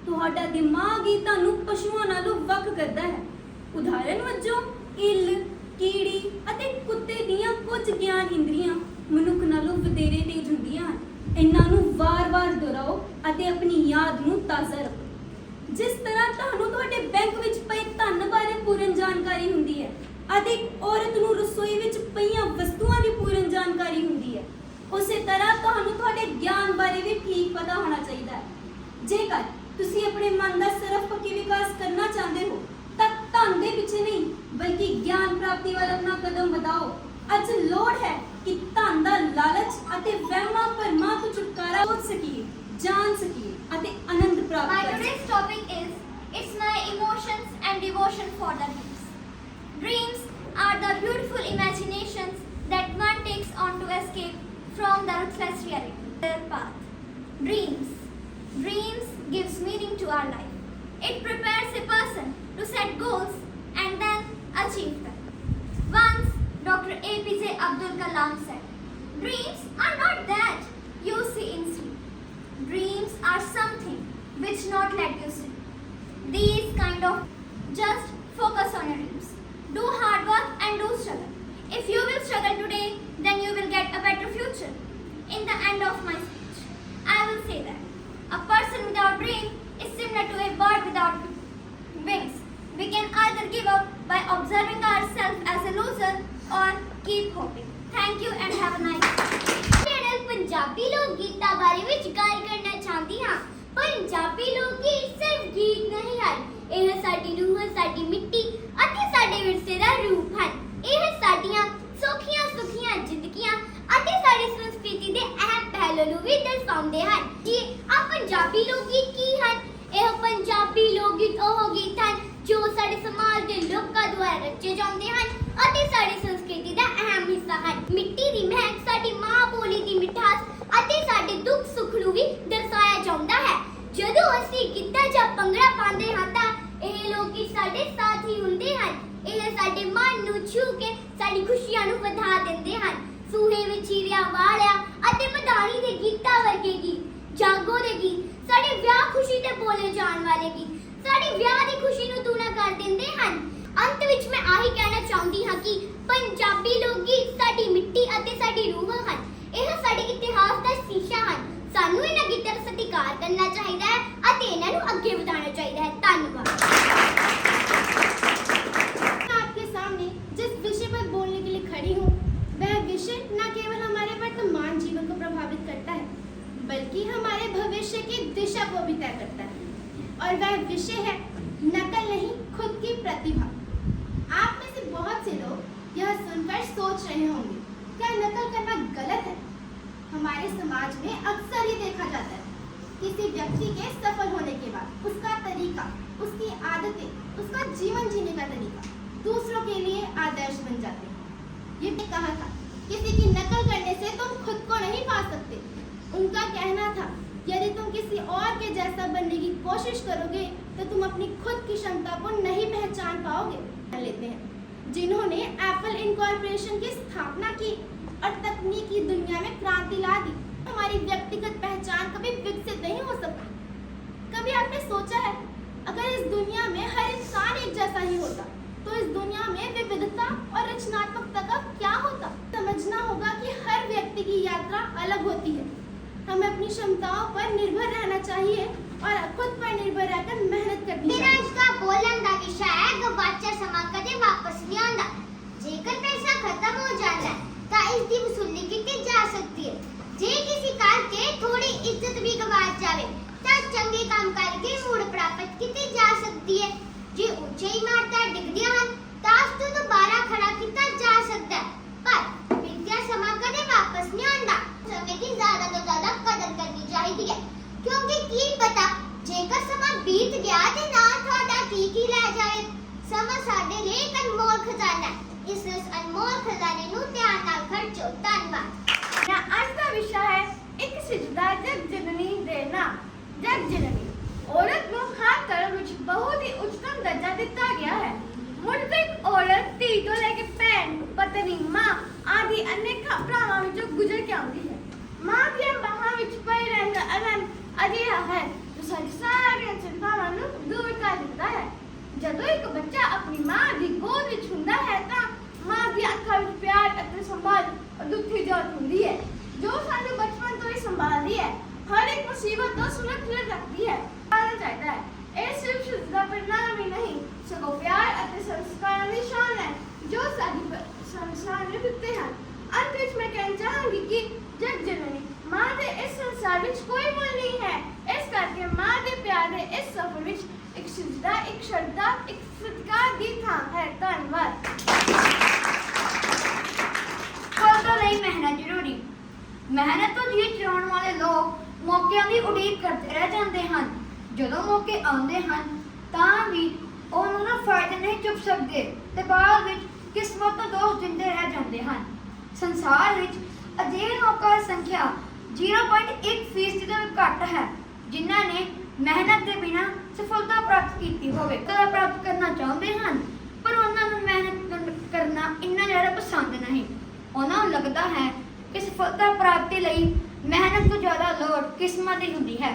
ਤੁਹਾਡਾ ਦਿਮਾਗ ਹੀ ਤੁਹਾਨੂੰ ਪਸ਼ੂਆਂ ਨਾਲੋਂ ਵੱਖ ਕਰਦਾ ਹੈ। ਉਦਾਹਰਨ ਵਜੋਂ ਇੱਲ, ਕੀੜੀ ਅਤੇ ਕੁੱਤੇ ਦੀਆਂ ਕੁਝ ਗਿਆਨ ਇੰਦਰੀਆਂ ਮਨੁੱਖ ਨਾਲੋਂ ਵਧੇਰੇ ਤੇਜ਼ ਹੁੰਦੀਆਂ ਹਨ। ਇਹਨਾਂ ਨੂੰ ਵਾਰ-ਵਾਰ ਦੁਹਰਾਓ ਅਤੇ ਆਪਣੀ ਯਾਦ ਨੂੰ ਤਾਜ਼ਾ ਰੱਖੋ। ਜਿਸ ਤਰ੍ਹਾਂ ਤੁਹਾਨੂੰ ਤੁਹਾਡੇ ਬੈਂਕ ਵਿੱਚ ਪਏ ਧਨ ਬਾਰੇ ਪੂਰਨ ਜਾਣਕਾਰੀ ਹੁੰਦੀ ਹੈ ਅਤੇ ਇੱਕ ਔਰਤ ਨੂੰ ਰਸੋਈ ਵਿੱਚ ਪਈਆਂ ਵਸਤੂਆਂ ਦੀ ਪੂਰਨ ਜਾਣਕਾਰੀ ਹੁੰਦੀ ਹੈ, ਉਸੇ ਤਰ੍ਹਾਂ ਤੁਹਾਨੂੰ ਤੁਹਾਡੇ ਗਿਆਨ ਬਾਰੇ ਵੀ ਠੀਕ ਪਤਾ ਹੋਣਾ ਚਾਹੀਦਾ ਹੈ। ਜੇਕਰ ਤੁਸੀਂ ਆਪਣੇ ਮਨ ਦਾ ਸਰਵਪੱਖੀ ਵਿਕਾਸ ਕਰਨਾ ਚਾਹੁੰਦੇ ਹੋ ਤਾਂ ਧਨ ਦੇ ਪਿੱਛੇ ਨਹੀਂ ਬਲਕਿ ਗਿਆਨ ਪ੍ਰਾਪਤੀ ਵੱਲ ਆਪਣਾ ਕਦਮ ਵਧਾਓ। ਅੱਜ ਲੋੜ ਹੈ ਕਿ ਧਨ ਦਾ ਲਾਲਚ ਅਤੇ ਵਹਿਮਾਂ ਭਰਮਾਂ ਤੋਂ ਛੁਟਕਾਰਾ ਹੋ ਸਕੀਏ, ਜਾਣ ਸਕੀਏ ਅਤੇ ਆਨੰਦ ਪ੍ਰਾਪਤ My ਕਰ today's topic is it's my emotions and devotion for the dreams. Dreams are the beautiful imaginations that one takes on to escape from the ruthless reality path. Dreams gives meaning to our life. It prepares a person to set goals and then achieve them. Once Dr. APJ Abdul Kalam said, "Dreams are not that you see in sleep. Dreams are something which not let you sleep. These kind of just focus on your dreams. Do hard work and do struggle. If you will struggle today, then you will get a better future." In the end of my speech, I will say that a person without dream is similar to a bird without wings. We can either give up by observing ourselves as a loser or keep hoping. Thank you and have a nice day. Channel Punjabi ਲੋਕ ਗੀਤਾਂ ਬਾਰੇ ਵਿੱਚ ਗੱਲ ਕਰਨਾ ਚਾਹੁੰਦੀ ਹਾਂ। ਪੰਜਾਬੀ ਲੋਕ ਗੀਤ ਸਿਰਫ ਗੀਤ ਨਹੀਂ ਹਨ, ਇਹ ਸਾਡੀ ਰੂਹ, ਸਾਡੀ ਮਿੱਟੀ ਅਤੇ ਸਾਡੇ ਵਿਰਸੇ ਦਾ ਰੂਪ ਹਨ। ਇਹ ਸਾਡੀਆਂ ਸੌਖੀਆਂ ਸੁਖੀਆਂ ਜ਼ਿੰਦਗੀਆਂ ਅਤੇ ਸਾਡੀ ਸੰਸਕ੍ਰਿਤੀ ਦੇ ਅਹਿਮ ਪਹਿਲੂ ਨੂੰ ਵੀ ਦਰਸਾਉਂਦੇ ਹਨ। ਜੀ ਆ ਪੰਜਾਬੀ ਲੋਕ ਗੀਤ ਕੀ ਹਨ? ਇਹ ਪੰਜਾਬੀ ਲੋਕ ਗੀਤ ਉਹ ਗੀਤ ਹਨ ਜੋ ਸਾਡੇ ਸਮਾਜ ਦੇ ਲੋਕਾਂ ਦੁਆਰਾ ਰਚੇ ਜਾਂਦੇ ਹਨ ਅਤੇ ਸਾਡੀ ਸੰਸਕ੍ਰਿਤੀ ਦਾ ਅਹਿਮ ਹਿੱਸਾ ਹਨ। ਮਿੱਟੀ ਦੀ ਮਹਿਕ, ਸਾਡੀ ਮਾਂ ਬੋਲੀ ਦੀ ਮਿਠਾਸ ਅਤੇ ਸਾਡੇ ਦੁੱਖ ਸੁੱਖ ਨੂੰ ਵੀ ਦਰਸਾਇਆ ਜਾਂਦਾ ਹੈ। ਜਦੋਂ ਅਸੀਂ ਗਿੱਧਾ ਜਾਂ ਭੰਗੜਾ ਪਾਉਂਦੇ ਹਾਂ ਤਾਂ ਇਹ ਲੋਕ ਗੀਤ ਸਾਡੇ ਸਾਥੀ ਹੁੰਦੇ ਹਨ। ਇਹ ਸਾਡੇ ਮਨ ਨੂੰ ਛੂ ਕੇ ਸਾਡੀ ਖੁਸ਼ੀਆਂ ਨੂੰ ਵਧਾ ਦਿੰਦੇ ਹਨ। ਸੂਹੇ ਵਿੱਚ ਹੀਰਿਆ ਵਾਲਿਆ ਅਤੇ ਮਧਾਣੀ ਦੇ ਗੀਤਾਂ ਵਰਗੇ ਗੀਤ, ਜਾਗੋ ਦੇ ਗੀਤ, ਸਾਡੇ ਵਿਆਹ ਖੁਸ਼ੀ ਤੇ ਬੋਲੇ ਜਾਣ ਵਾਲੇ ਗੀਤ ਸਾਡੀ ਵਿਆਹ ਦੀ ਖੁਸ਼ੀ ਨੂੰ ਦੂਣਾ ਕਰ ਦਿੰਦੇ ਹਨ। ਅੰਤ ਵਿੱਚ ਮੈਂ ਆਹੀ ਕਹਿਣਾ ਚਾਹੁੰਦੀ ਹਾਂ ਕਿ ਪੰਜਾਬੀ ਲੋਕ ਗੀਤ ਸਾਡੀ ਮਿੱਟੀ ਅਤੇ ਸਾਡੀ ਰੂਹ ਹਨ। ਇਹ ਸਾਡੇ ਇਤਿਹਾਸ ਦਾ ਸ਼ੀਸ਼ਾ ਹਨ। ਸਾਨੂੰ ਇਹਨਾਂ ਗੀਤਾਂ ਦਾ ਸਤਿਕਾਰ ਕਰਨਾ ਚਾਹੀਦਾ ਹੈ ਅਤੇ ਇਹਨਾਂ ਨੂੰ ਅੱਗੇ ਵਧਾਉਣਾ ਚਾਹੀਦਾ ਹੈ। ਧੰਨਵਾਦ। मैं आपके सामने जिस विषय पर बोलने के लिए खड़ी हूँ वह विषय न केवल हमारे वर्तमान जीवन को प्रभावित करता है बल्कि हमारे भविष्य की दिशा को भी तय करता है और वह विषय है नकल नहीं खुद की प्रतिभा। आप में से बहुत से लोग यह सुनकर सोच रहे होंगे क्या नकल करना गलत है? हमारे समाज में अक्सर ये देखा जाता है किसी व्यक्ति के सफल होने के बाद उसका तरीका, उसकी आदतें, उसका जीवन जीने का तरीका दूसरों के लिए आदर्श बन जाते हैं। ये भी कहा था किसी की नकल करने से तुम खुद को नहीं पा सकते। उनका कहना था यदि तुम किसी और के जैसा बनने की कोशिश करोगे तो तुम अपनी खुद की क्षमता को नहीं पहचान पाओगे। लेते हैं जिन्होंने एप्पल इनकॉर्पोरेशन की स्थापना की और तकनीकी दुनिया में क्रांति ला दी। हमारी व्यक्तिगत पहचान कभी विकसित नहीं हो सकती। कभी आपने सोचा है अगर इस दुनिया में हर इंसान एक जैसा ही होता तो इस दुनिया में विविधता और रचनात्मकता का क्या होता? समझना होगा कि हर व्यक्ति की यात्रा अलग होती है। हमें अपनी क्षमताओं पर निर्भर रहना चाहिए और खुद पर निर्भर रहकर मेहनत करनी ਮੇਰਾ चाहिए। ਅੱਜ ਦਾ ਬੋਲਣ ਦਾ ਵਿਸ਼ਾ ਹੈ ਗਵਾਚਿਆ ਸਮਾਂ ਕਦੇ ਵਾਪਸ ਨਹੀਂ ਆਉਂਦਾ। ਜੇਕਰ ਪੈਸਾ ਖਤਮ ਹੋ ਜਾਂਦਾ ਹੈ ਤਾਂ ਇਸ ਦੀ ਵਸੂਲੀ ਕੀਤੀ ਜਾ ਸਕਦੀ ਹੈ। ਜੇ ਕਿਸੇ ਕਰਕੇ ਥੋੜੀ ਇੱਜ਼ਤ ਵੀ ਗਵਾਚ ਜਾਵੇ ਤਾਂ ਚੰਗੇ ਕੰਮ ਕਰਕੇ ਮੁੜ ਪ੍ਰਾਪਤ ਕੀਤੀ ਜਾ ਸਕਦੀ ਹੈ। ਜੇ ਉੱਚੇ ਇਮਾਰਤਾਂ ਡਿੱਗਦੀਆਂ ਹਨ ਤਾਂ ਉਸ ਤੋਂ ਦੁਬਾਰਾ ਖੜਾ ਕੀਤਾ ਜਾ ਸਕਦਾ ਹੈ। ਪਰ ਵਿਦਿਆ ਸਮਾਂ ਕਦੇ ਵਾਪਸ ਨਹੀਂ ਆਉਂਦਾ। ਸਮੇਂ ਦੀ ਜ਼ਿਆਦਾ ਤੋਂ ਜ਼ਿਆਦਾ ਕਦਰ ਕਰਨੀ ਚਾਹੀਦੀ ਹੈ ਕਿਉਂਕਿ ਕੀ ਪਤਾ ਜੇਕਰ ਸਮਾਂ ਬੀਤ ਗਿਆ ਤੇ ਨਾ ਤੁਹਾਡਾ ਕੀ ਲੈ ਜਾਏ। ਸਮਾਂ ਸਾਡੇ ਲਈ ਇੱਕ ਅਨਮੋਲ ਖਜ਼ਾਨਾ ਹੈ। ਇਸ ਅਨਮੋਲ ਖਜ਼ਾਨੇ ਨੂੰ ਧਿਆਨ ਨਾਲ ਖਰਚੋ। ਧੰਨਵਾਦ। मेरा आज का विषय है एक सिजदा जग जननी देना। जग जननी औरत को हर धर्म ਵਿੱਚ ਬਹੁਤ ਹੀ ਉੱਚਤਮ ਦਰਜਾ ਦਿੱਤਾ ਗਿਆ ਹੈ। ਮੁੱਢ ਤੋਂ ਇੱਕ ਔਰਤ ਧੀ ਤੋਂ ਲੈ ਕੇ ਭੈਣ, ਪਤਨੀ, ਮਾਂ ਆਦਿ ਅਨੇਕਾਂ ਭਰਾਵਾਂ ਵਿੱਚੋਂ ਗੁਜ਼ਰ ਕੇ ਆਉਂਦੀ ਹੈ। ਮਾਂ ਦੀਆਂ ਬਾਹਾਂ ਵਿੱਚ ਪਏ ਰਹਿਣ ਦਾ ਆਨੰਦ ਅਜਿਹਾ ਹੈ ਜੋ ਸਾਡੀ ਸਾਰੀਆਂ ਚਿੰਤਾਵਾਂ ਨੂੰ ਦੂਰ ਕਰ ਦਿੰਦਾ ਹੈ। ਜਦੋਂ ਇੱਕ ਬੱਚਾ ਆਪਣੀ ਮਾਂ ਦੀ ਗੋਦ ਵਿੱਚ ਹੁੰਦਾ ਹੈ ਤਾਂ ਮਾਂ ਦੀਆਂ ਅੱਖਾਂ ਵਿੱਚ ਪਿਆਰ ਅਤੇ ਸੰਭਾਲ ਅਦੁੱਤੀ ਜੋਤ ਹੁੰਦੀ ਹੈ ਜੋ ਸਾਨੂੰ ਬਚਪਨ ਤੋਂ ਹੀ ਸੰਭਾਲਦੀ ਹੈ। ਹਰ ਇੱਕ ਮੁਸੀਬਤ ਤੋਂ ਸੁਰੱਖਿਅਤ ਰੱਖਦੀ ਹੈ। ਆਉਣਾ ਚਾਹੀਦਾ ਹੈ ਇਹ ਸਿਰਫ ਸ਼ਬਦ ਦਾ परिणाम ਹੀ ਨਹੀਂ ਸਗੋਂ ਪਿਆਰ ਅਤੇ ਸੰਸਕਾਰਾਂ ਦੀ ਸ਼ਾਨ ਹੈ ਜੋ ਸਾਡੀ ਸੰਸਾਰ ਨੇ ਦਿੱਤੇ ਹਨ। ਅੰਤ ਵਿੱਚ ਮੈਂ ਕਹਿਣਾ ਚਾਹਾਂਗੀ ਕਿ ਜਗ ਜਨਨੀ ਮਾਂ ਦੇ ਇਸ ਸੰਸਾਰ ਵਿੱਚ ਕੋਈ ਮੁੱਲ ਨਹੀਂ ਹੈ। ਇਸ ਕਰਕੇ ਮਾਂ ਦੇ ਪਿਆਰ ਦੇ ਇਸ ਸਫ਼ਰ ਵਿੱਚ ਇੱਕ ਸਿਜਦਾ, ਇੱਕ ਸ਼ਰਧਾ, ਇੱਕ ਸਤਿਕਾਰ ਦੀ ਥਾਂ ਹੈ। ਧੰਨਵਾਦ। ਫਲ ਲਈ ਮਿਹਨਤ ਜ਼ਰੂਰੀ। ਮਿਹਨਤ ਤੋਂ ਜੀ ਚਲਾਉਣ ਵਾਲੇ ਲੋਕ ਮੌਕਿਆਂ ਦੀ ਉਡੀਕ ਕਰਦੇ ਰਹਿ ਜਾਂਦੇ ਹਨ। ਜਦੋਂ ਮੌਕੇ ਆਉਂਦੇ ਹਨ ਤਾਂ ਵੀ ਉਹਨਾਂ ਨੂੰ ਫਾਇਦਾ ਨਹੀਂ ਚੁੱਕ ਸਕਦੇ ਤੇ ਬਾਅਦ ਵਿੱਚ ਕਿਸਮਤ ਤੋਂ ਦੋਸ਼ ਦਿੰਦੇ ਰਹਿ ਜਾਂਦੇ ਹਨ। ਸੰਸਾਰ ਵਿੱਚ ਅਜਿਹੇ ਲੋਕਾਂ ਦੀ ਸੰਖਿਆ 0.1% ਤੋਂ ਘੱਟ ਹੈ ਜਿਨ੍ਹਾਂ ਨੇ ਮਿਹਨਤ ਦੇ ਬਿਨਾਂ ਸਫਲਤਾ ਪ੍ਰਾਪਤ ਕੀਤੀ ਹੋਵੇ। ਸਫਲਤਾ ਪ੍ਰਾਪਤ ਕਰਨਾ ਚਾਹੁੰਦੇ ਹਨ ਪਰ ਉਹਨਾਂ ਨੂੰ ਮਿਹਨਤ ਕਰਨਾ ਇੰਨਾ ਜ਼ਿਆਦਾ ਪਸੰਦ ਨਹੀਂ। ਉਹਨਾਂ ਨੂੰ ਲੱਗਦਾ ਹੈ ਕਿ ਸਫਲਤਾ ਪ੍ਰਾਪਤੀ ਲਈ ਮਿਹਨਤ ਤੋਂ ਜ਼ਿਆਦਾ ਲੋੜ ਕਿਸਮਤ ਦੀ ਹੁੰਦੀ ਹੈ।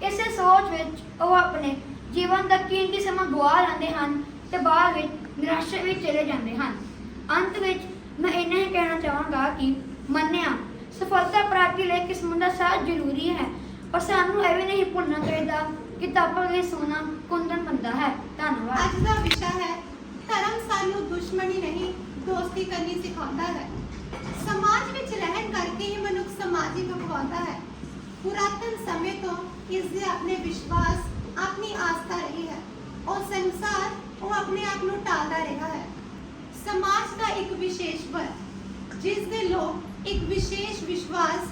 ਇਸੇ ਸੋਚ ਵਿੱਚ ਉਹ ਆਪਣੇ ਜੀਵਨ ਦਾ ਕੀਮਤੀ ਸਮਾਂ ਗਵਾ ਲੈਂਦੇ ਹਨ ਤੇ ਬਾਅਦ ਵਿੱਚ ਨਿਰਾਸ਼ਾ ਵਿੱਚ ਚਲੇ ਜਾਂਦੇ ਹਨ। ਅੰਤ ਵਿੱਚ ਮੈਂ ਇੰਨਾ ਹੀ ਕਹਿਣਾ ਚਾਹਾਂਗਾ ਕਿ ਮੰਨਿਆ ਸਫਲਤਾ ਪ੍ਰਾਪਤੀ ਲਈ ਕਿਸਮਤ ਦਾ ਸਾਥ ਜ਼ਰੂਰੀ ਹੈ ਪਰ ਸਾਨੂੰ ਇਹ ਵੀ ਨਹੀਂ ਭੁੱਲਣਾ ਚਾਹੀਦਾ ਕਿ ਕਿਤਾਬਾਂ ਲਈ ਸੋਨਾ ਕੁੰਦਨ ਬੰਦਾ ਹੈ। ਧੰਨਵਾਦ। ਅੱਜ ਦਾ ਵਿਸ਼ਾ ਹੈ ਧਰਮ ਸਾਨੂੰ ਦੁਸ਼ਮਣੀ ਨਹੀਂ ਦੋਸਤੀ ਕਰਨੀ ਸਿਖਾਉਂਦਾ ਹੈ। ਸਮਾਜ ਵਿੱਚ ਰਹਿਣ ਕਰਕੇ ਹੀ ਮਨੁੱਖ ਸਮਾਜਿਕ ਅਖਵਾਉਂਦਾ ਹੈ। ਪੁਰਾਤਨ ਸਮੇਂ ਤੋਂ ਇਸ ਦੇ ਆਪਣੇ ਵਿਸ਼ਵਾਸ, ਆਪਣੀ ਆਸਥਾ ਰਹੀ ਹੈ। ਉਸ ਅਨੁਸਾਰ ਉਹ ਆਪਣੇ ਆਪ ਨੂੰ ਟਾਲਦਾ ਰਿਹਾ ਹੈ। ਸਮਾਜ ਦਾ ਇੱਕ ਵਿਸ਼ੇਸ਼ ਵਰਗ ਜਿਸ ਦੇ ਲੋਕ ਇੱਕ ਵਿਸ਼ੇਸ਼ ਵਿਸ਼ਵਾਸ,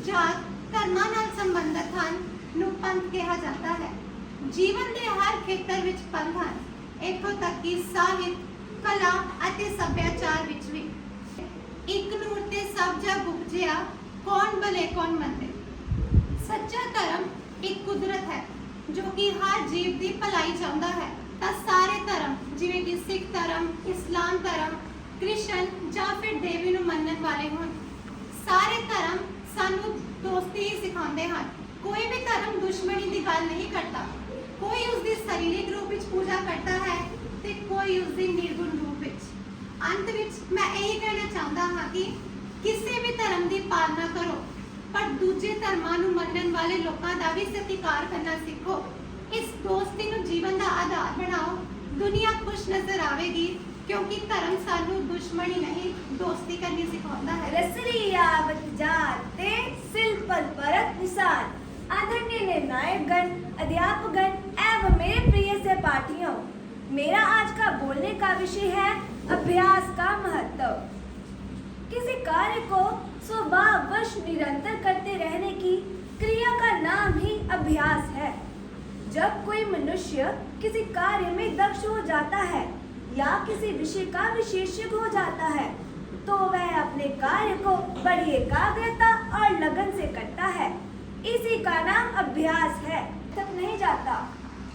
ਜਾਤ, ਧਰਮਾਂ ਨਾਲ ਸੰਬੰਧਿਤ ਹਨ ਨੂੰ ਪੰਥ ਕਿਹਾ ਜਾਂਦਾ ਹੈ। ਜੀਵਨ ਦੇ ਹਰ ਖੇਤਰ ਵਿੱਚ ਪੰਥ ਹਨ, ਇੱਥੋਂ ਤੱਕ ਕਿ ਸਾਹਿਤ, ਕਲਾ ਅਤੇ ਸੱਭਿਆਚਾਰ ਵਿੱਚ ਵੀ। ਇੱਕ ਨੂਰ ਤੇ ਸਭ ਜਗ ਉਪਜਿਆ, ਕੌਣ ਭਲੇ ਕੌਣ ਮੰਦੇ। ਸੱਚਾ ਧਰਮ ਇੱਕ ਕੁਦਰਤ ਹੈ ਜੋ ਕਿ ਹਰ ਜੀਵ ਦੀ ਭਲਾਈ ਚਾਹੁੰਦਾ ਹੈ। ਤਾਂ ਸਾਰੇ ਧਰਮ ਜਿਵੇਂ ਕਿ ਸਿੱਖ ਧਰਮ, ਇਸਲਾਮ ਧਰਮ, ਕ੍ਰਿਸ਼ਨ ਜਾਂ ਫਿਰ ਦੇਵੀ ਨੂੰ ਮੰਨਣ ਵਾਲੇ ਹੋਣ, ਸਾਰੇ ਧਰਮ ਸਾਨੂੰ ਦੋਸਤੀ ਹੀ ਸਿਖਾਉਂਦੇ ਹਨ। ਕੋਈ ਵੀ ਧਰਮ ਦੁਸ਼ਮਣੀ ਦੀ ਗੱਲ ਨਹੀਂ ਕਰਦਾ। ਕੋਈ ਉਸ ਦੀ ਸਰੀਰਕ ਕਰਦਾ ਹੈ ਤੇ ਕੋਈ ਉਸ ਦੀ ਨਿਰਗੁਣ ਰੂਪ ਵਿੱਚ। ਅੰਤ ਵਿੱਚ ਮੈਂ ਇਹੀ ਕਹਿਣਾ ਚਾਹੁੰਦਾ ਹਾਂ ਕਿ ਕਿਸੇ ਵੀ ਧਰਮ ਦੀ ਪਾਲਣਾ ਕਰੋ, ਪਰ ਦੂਜੇ ਧਰਮਾਂ ਨੂੰ ਮੰਨਣ ਵਾਲੇ ਲੋਕਾਂ ਦਾ ਵੀ ਸਤਿਕਾਰ ਕਰਨਾ ਸਿੱਖੋ। ਇਸ ਦੋਸਤੀ ਨੂੰ ਜੀਵਨ ਦਾ ਆਧਾਰ ਬਣਾਓ। ਦੁਨੀਆ ਖੁਸ਼ ਨਜ਼ਰ ਆਵੇਗੀ क्योंकि धर्म सानू दुश्मनी नहीं दोस्ती करनी सिखाता है। रसरी आवत जाते सिल पर परत निशान। आदरणीय निर्णायकगण, अध्यापकगण एवं मेरे प्रिय सहपाठियों, मेरा आज का बोलने का विषय है अभ्यास का महत्व। किसी कार्य को स्वभाववश निरंतर करते रहने की क्रिया का नाम ही अभ्यास है। जब कोई मनुष्य किसी कार्य में दक्ष हो जाता है या किसी विषय का विशेषज्ञ हो जाता है तो वह अपने कार्य को बड़ी एकाग्रता और लगन से करता है। इसी का नाम अभ्यास है। तक नहीं जाता।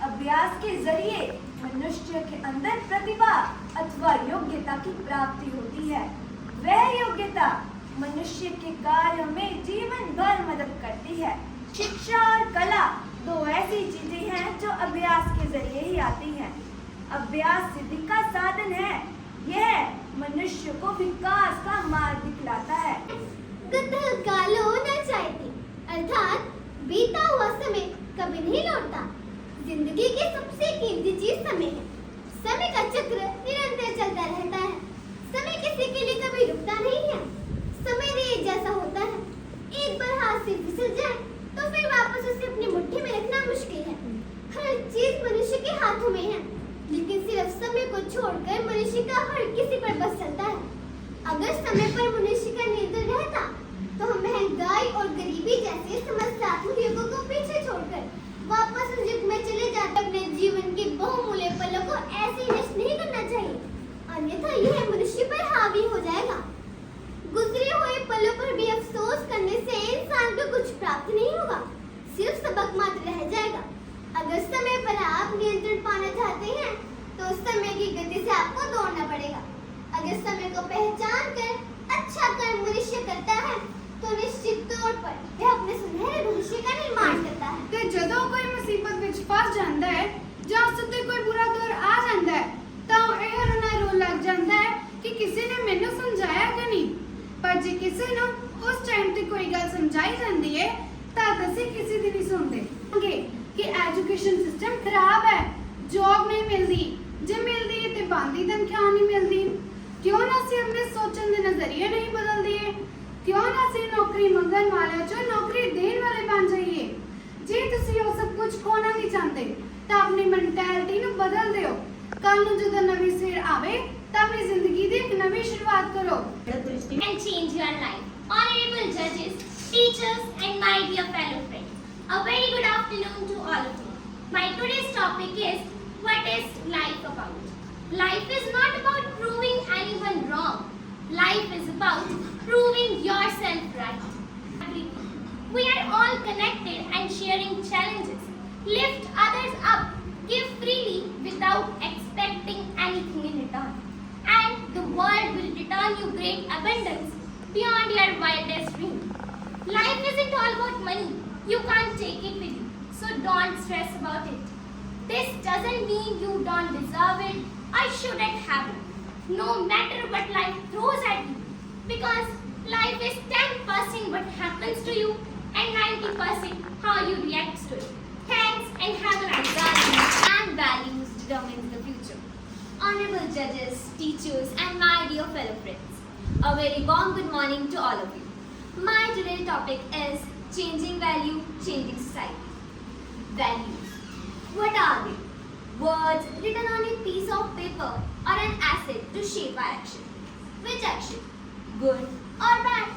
अभ्यास के जरिए मनुष्य के अंदर प्रतिभा अथवा योग्यता की प्राप्ति होती है। वह योग्यता मनुष्य के कार्य में जीवन भर मदद करती है। शिक्षा और कला दो ऐसी चीजें हैं जो अभ्यास के जरिए ही आती हैं। अभ्यास सिद्धि का साधन है। यह मनुष्य को विकास का मार्ग दिखलाता है। गदल कालो न चाहती, अर्थात बीता हुआ समय कभी नहीं लौटता। जिंदगी की सबसे कीमती चीज समय है। समय का चक्र निरंतर चलता रहता है। समय किसी के लिए कभी रुकता नहीं है। समय रेत जैसा होता है। एक बार हाथ से फिसल जाए तो फिर वापस उसे अपनी मुट्ठी में रखना मुश्किल है। हर चीज मनुष्य के हाथों में है, लेकिन सिर्फ समय को छोड़कर मनुष्य का हर किसी पर बस चलता है। अगर समय पर मनुष्य का नियंत्रण रहता तो हम महंगाई और गरीबी जैसे समस्यात्मक युगों को पीछे छोड़कर वापस उस युग में चले जाते। अपने जीवन के बहुमूल्य पलों को ऐसे नष्ट नहीं करना चाहिए, अन्यथा यह मनुष्य पर हावी हो जाएगा। गुजरे हुए पलों पर भी अफसोस करने से इंसान को कुछ प्राप्त नहीं होगा, सिर्फ सबक मात्र रह जाएगा। अगर समय पर आप नियंत्रण पाना चाहते हैं तो समय की गति से आपको दौड़ना पड़ेगा। अगर समय को पहचान कर अच्छा कर्म मनुष्य करता है तो निश्चित तौर पर वह अपने सुनहरे भविष्य का निर्माण करता है। ਤੇ ਜਦੋਂ ਕੋਈ ਮੁਸੀਬਤ ਵਿੱਚ ਫਸ ਜਾਂਦਾ ਹੈ ਜਾਂ ਉਸ ਉੱਤੇ ਕੋਈ ਬੁਰਾ ਦੌਰ ਆ ਜਾਂਦਾ ਹੈ ਤਾਂ ਇਹ ਰੋਣਾ ਰੋਣ ਲੱਗ ਜਾਂਦਾ ਹੈ ਕਿ ਕਿਸੇ ਨੇ ਮੈਨੂੰ ਸਮਝਾਇਆ ਕਿ ਨਹੀਂ। ਪਰ ਜੇ ਕਿਸੇ ਨੂੰ ਉਸ ਟਾਈਮ ਤੇ ਕੋਈ ਗੱਲ ਸਮਝਾਈ ਜਾਂਦੀ ਹੈ ਤਾਂ ਅਸੀਂ ਕਿਸੇ ਦੀ ਨਹੀਂ ਸੁਣਦੇ ਕਿ ਐਜੂਕੇਸ਼ਨ ਸਿਸਟਮ ਖਰਾਬ ਹੈ, ਜੌਬ ਨਹੀਂ ਮਿਲਦੀ, ਜੇ ਮਿਲਦੀ ਹੈ ਤੇ ਬੰਦੀ ਤਨਖਾਹ ਨਹੀਂ ਮਿਲਦੀ। ਕਿਉਂ ਨਾ ਅਸੀਂ ਆਪਣੇ ਸੋਚਣ ਦੇ ਨਜ਼ਰੀਏ ਨਹੀਂ ਬਦਲਦੇ? ਕਿਉਂ ਨਾ ਅਸੀਂ ਨੌਕਰੀ ਮੰਗਣ ਵਾਲਿਆਂ ਚੋਂ ਨੌਕਰੀ ਦੇਣ ਵਾਲੇ ਬਣ ਜਾਈਏ? ਜੇ ਤੁਸੀਂ ਉਹ ਸਭ ਕੁਝ ਖੋਣਾ ਨਹੀਂ ਚਾਹੁੰਦੇ ਤਾਂ ਆਪਣੀ ਮੈਂਟੈਲਿਟੀ ਨੂੰ ਬਦਲ ਦਿਓ। ਕੱਲ ਨੂੰ ਜਦੋਂ ਨਵੀਂ ਸਿਰ ਆਵੇ ਤਾਂ ਆਪਣੀ ਜ਼ਿੰਦਗੀ ਦੀ ਇੱਕ ਨਵੀਂ ਸ਼ੁਰੂਆਤ ਕਰੋ। And change your life. Honorable judges, teachers, and my dear fellow friends, a very good afternoon to all of you. My today's topic is, what is life about? Life is not about proving anyone wrong. Life is about proving yourself right. We are all connected and sharing challenges. Lift others up, give freely without expecting anything in return. And the world will return you great abundance beyond your wildest dream. Life isn't all about money. You can't take it with you, so don't stress about it. This doesn't mean you don't deserve it or shouldn't have it, no matter what life throws at you, because life is 10% what happens to you and 90% how you react to it. Thanks and have a nice day. And values determines the future. Honorable judges, teachers, and my dear fellow friends, a very warm good morning to all of you. My today's topic is changing value, changing society. Values. What are they? Words written on a piece of paper or an asset to shape our action. Which action? Good or bad?